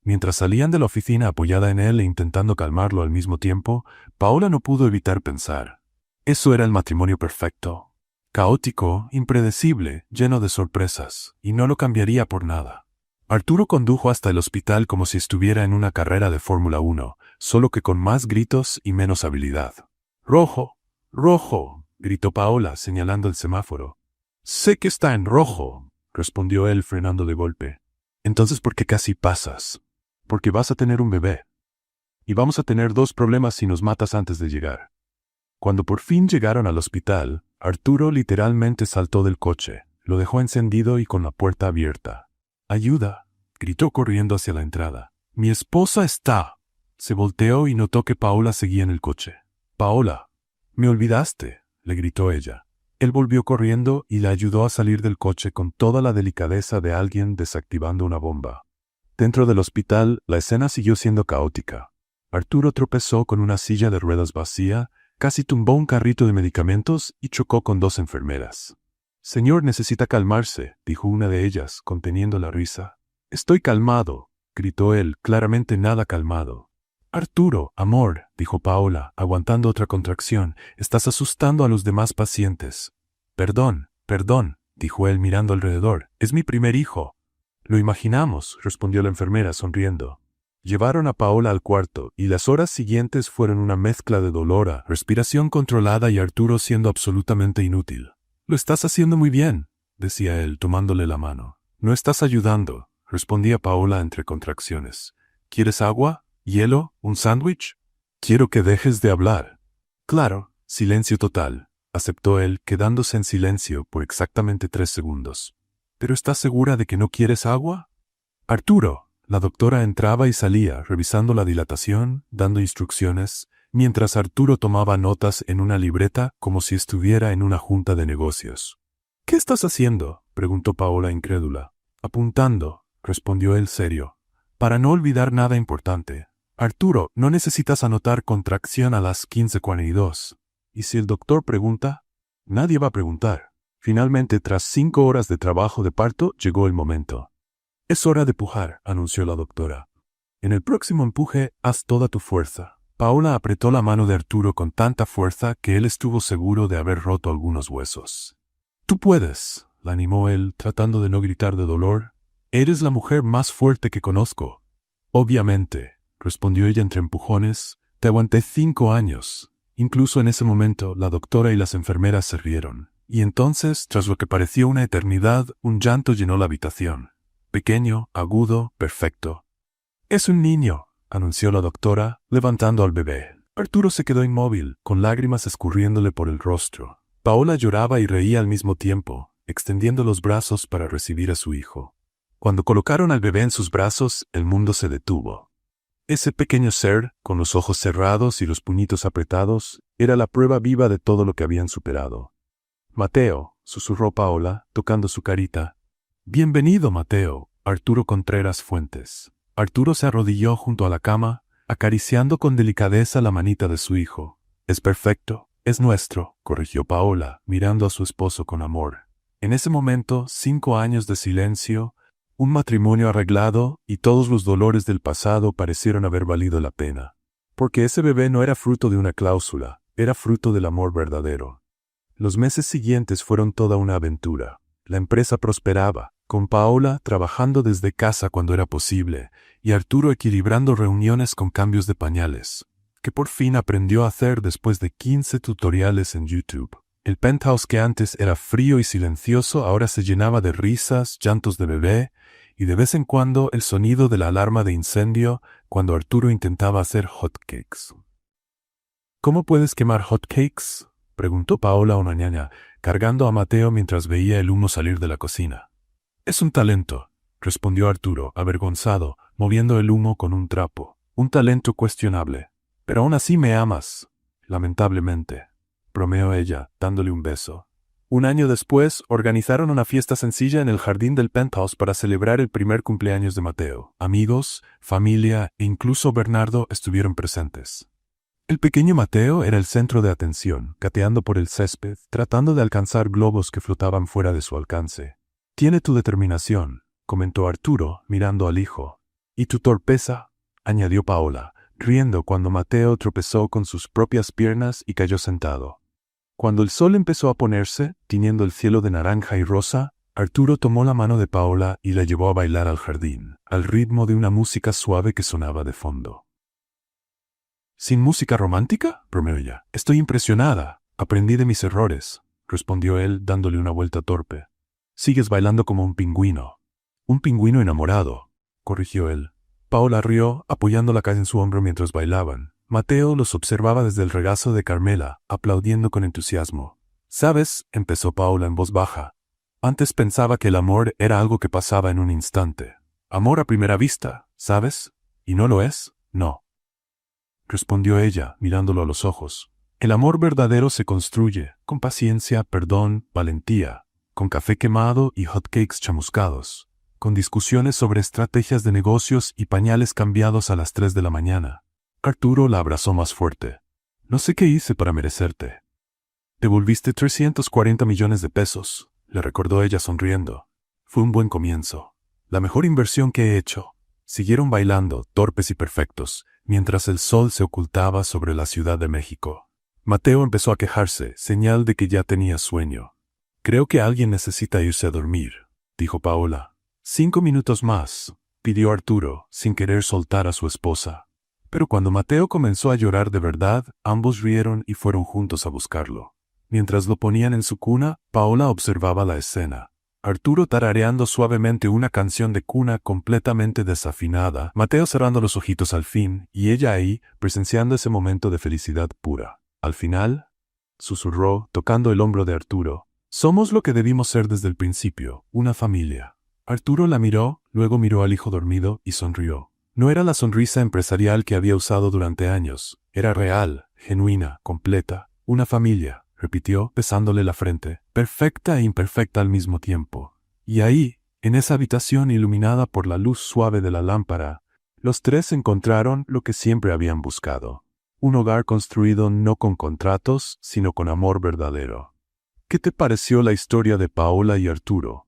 S1: Mientras salían de la oficina apoyada en él e intentando calmarlo al mismo tiempo, Paola no pudo evitar pensar. Eso era el matrimonio perfecto. Caótico, impredecible, lleno de sorpresas, y no lo cambiaría por nada. Arturo condujo hasta el hospital como si estuviera en una carrera de Fórmula 1, solo que con más gritos y menos habilidad. «¡Rojo! ¡Rojo!», gritó Paola, señalando el semáforo. «Sé que está en rojo», respondió él, frenando de golpe. «Entonces, ¿por qué casi pasas?» «Porque vas a tener un bebé. Y vamos a tener 2 problemas si nos matas antes de llegar». Cuando por fin llegaron al hospital, Arturo literalmente saltó del coche, lo dejó encendido y con la puerta abierta. «¡Ayuda!», gritó corriendo hacia la entrada. «¡Mi esposa está!». Se volteó y notó que Paola seguía en el coche. «Paola, me olvidaste», le gritó ella. Él volvió corriendo y la ayudó a salir del coche con toda la delicadeza de alguien desactivando una bomba. Dentro del hospital, la escena siguió siendo caótica. Arturo tropezó con una silla de ruedas vacía, casi tumbó un carrito de medicamentos y chocó con 2 enfermeras. «Señor, necesita calmarse», dijo una de ellas, conteniendo la risa. «Estoy calmado», gritó él, claramente nada calmado. «Arturo, amor», dijo Paola, aguantando otra contracción, «estás asustando a los demás pacientes». «Perdón, dijo él mirando alrededor, «es mi primer hijo». «Lo imaginamos», respondió la enfermera sonriendo. Llevaron a Paola al cuarto, y las horas siguientes fueron una mezcla de dolor, respiración controlada y Arturo siendo absolutamente inútil. «Lo estás haciendo muy bien», decía él, tomándole la mano. «No estás ayudando», respondía Paola entre contracciones. «¿Quieres agua? ¿Hielo? ¿Un sándwich?» «Quiero que dejes de hablar». «Claro». Silencio total, aceptó él, quedándose en silencio por exactamente 3 segundos. «¿Pero estás segura de que no quieres agua?» «Arturo». La doctora entraba y salía, revisando la dilatación, dando instrucciones, mientras Arturo tomaba notas en una libreta como si estuviera en una junta de negocios. «¿Qué estás haciendo?», preguntó Paola incrédula. «Apuntando», respondió él serio, «para no olvidar nada importante. Arturo, no necesitas anotar contracción a las 15:42. ¿Y si el doctor pregunta?» «Nadie va a preguntar». Finalmente, tras 5 horas de trabajo de parto, llegó el momento. «Es hora de pujar», anunció la doctora. «En el próximo empuje, haz toda tu fuerza». Paola apretó la mano de Arturo con tanta fuerza que él estuvo seguro de haber roto algunos huesos. «Tú puedes», la animó él, tratando de no gritar de dolor. «Eres la mujer más fuerte que conozco». «Obviamente», respondió ella entre empujones, «te aguanté 5 años». Incluso en ese momento, la doctora y las enfermeras se rieron. Y entonces, tras lo que pareció una eternidad, un llanto llenó la habitación. Pequeño, agudo, perfecto. «Es un niño», anunció la doctora, levantando al bebé. Arturo se quedó inmóvil, con lágrimas escurriéndole por el rostro. Paola lloraba y reía al mismo tiempo, extendiendo los brazos para recibir a su hijo. Cuando colocaron al bebé en sus brazos, el mundo se detuvo. Ese pequeño ser, con los ojos cerrados y los puñitos apretados, era la prueba viva de todo lo que habían superado. «Mateo», susurró Paola, tocando su carita. «Bienvenido, Mateo», Arturo Contreras Fuentes. Arturo se arrodilló junto a la cama, acariciando con delicadeza la manita de su hijo. «Es perfecto, es nuestro», corrigió Paola, mirando a su esposo con amor. En ese momento, 5 años de silencio, un matrimonio arreglado y todos los dolores del pasado parecieron haber valido la pena. Porque ese bebé no era fruto de una cláusula, era fruto del amor verdadero. Los meses siguientes fueron toda una aventura. La empresa prosperaba, con Paola trabajando desde casa cuando era posible, y Arturo equilibrando reuniones con cambios de pañales, que por fin aprendió a hacer después de 15 tutoriales en YouTube. El penthouse que antes era frío y silencioso ahora se llenaba de risas, llantos de bebé, y de vez en cuando el sonido de la alarma de incendio cuando Arturo intentaba hacer hotcakes. «¿Cómo puedes quemar hotcakes?», preguntó Paola a una ñaña, cargando a Mateo mientras veía el humo salir de la cocina. «Es un talento», respondió Arturo, avergonzado, moviendo el humo con un trapo. «Un talento cuestionable. Pero aún así me amas». «Lamentablemente», bromeó ella, dándole un beso. Un año después, organizaron una fiesta sencilla en el jardín del penthouse para celebrar el primer cumpleaños de Mateo. Amigos, familia e incluso Bernardo estuvieron presentes. El pequeño Mateo era el centro de atención, gateando por el césped, tratando de alcanzar globos que flotaban fuera de su alcance. «Tiene tu determinación», comentó Arturo, mirando al hijo. «Y tu torpeza», añadió Paola, riendo cuando Mateo tropezó con sus propias piernas y cayó sentado. Cuando el sol empezó a ponerse, tiñendo el cielo de naranja y rosa, Arturo tomó la mano de Paola y la llevó a bailar al jardín, al ritmo de una música suave que sonaba de fondo. «¿Sin música romántica?», bromeó ella. «Estoy impresionada. Aprendí de mis errores», respondió él, dándole una vuelta torpe. «Sigues bailando como un pingüino». «Un pingüino enamorado», corrigió él. Paola rió, apoyando la cara en su hombro mientras bailaban. Mateo los observaba desde el regazo de Carmela, aplaudiendo con entusiasmo. «¿Sabes?», empezó Paola en voz baja. «Antes pensaba que el amor era algo que pasaba en un instante. Amor a primera vista, ¿sabes? ¿Y no lo es? No», respondió ella, mirándolo a los ojos. «El amor verdadero se construye, con paciencia, perdón, valentía, con café quemado y hotcakes chamuscados, con discusiones sobre estrategias de negocios y pañales cambiados a las 3 de la mañana». Arturo la abrazó más fuerte. «No sé qué hice para merecerte». «Devolviste 340 millones de pesos», le recordó ella sonriendo. «Fue un buen comienzo. La mejor inversión que he hecho». Siguieron bailando, torpes y perfectos, mientras el sol se ocultaba sobre la Ciudad de México. Mateo empezó a quejarse, señal de que ya tenía sueño. «Creo que alguien necesita irse a dormir», dijo Paola. «5 minutos más», pidió Arturo, sin querer soltar a su esposa. Pero cuando Mateo comenzó a llorar de verdad, ambos rieron y fueron juntos a buscarlo. Mientras lo ponían en su cuna, Paola observaba la escena. Arturo tarareando suavemente una canción de cuna completamente desafinada, Mateo cerrando los ojitos al fin, y ella ahí, presenciando ese momento de felicidad pura. «Al final», susurró, tocando el hombro de Arturo, «somos lo que debimos ser desde el principio, una familia». Arturo la miró, luego miró al hijo dormido y sonrió. No era la sonrisa empresarial que había usado durante años, era real, genuina, completa, una familia, repitió, besándole la frente, perfecta e imperfecta al mismo tiempo. Y ahí, en esa habitación iluminada por la luz suave de la lámpara, los tres encontraron lo que siempre habían buscado. Un hogar construido no con contratos, sino con amor verdadero. ¿Qué te pareció la historia de Paola y Arturo?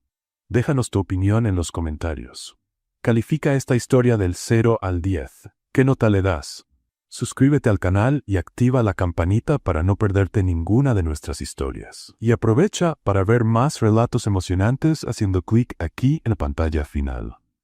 S1: Déjanos tu opinión en los comentarios. Califica esta historia del 0 al 10. ¿Qué nota le das? Suscríbete al canal y activa la campanita para no perderte ninguna de nuestras historias. Y aprovecha para ver más relatos emocionantes haciendo clic aquí en la pantalla final.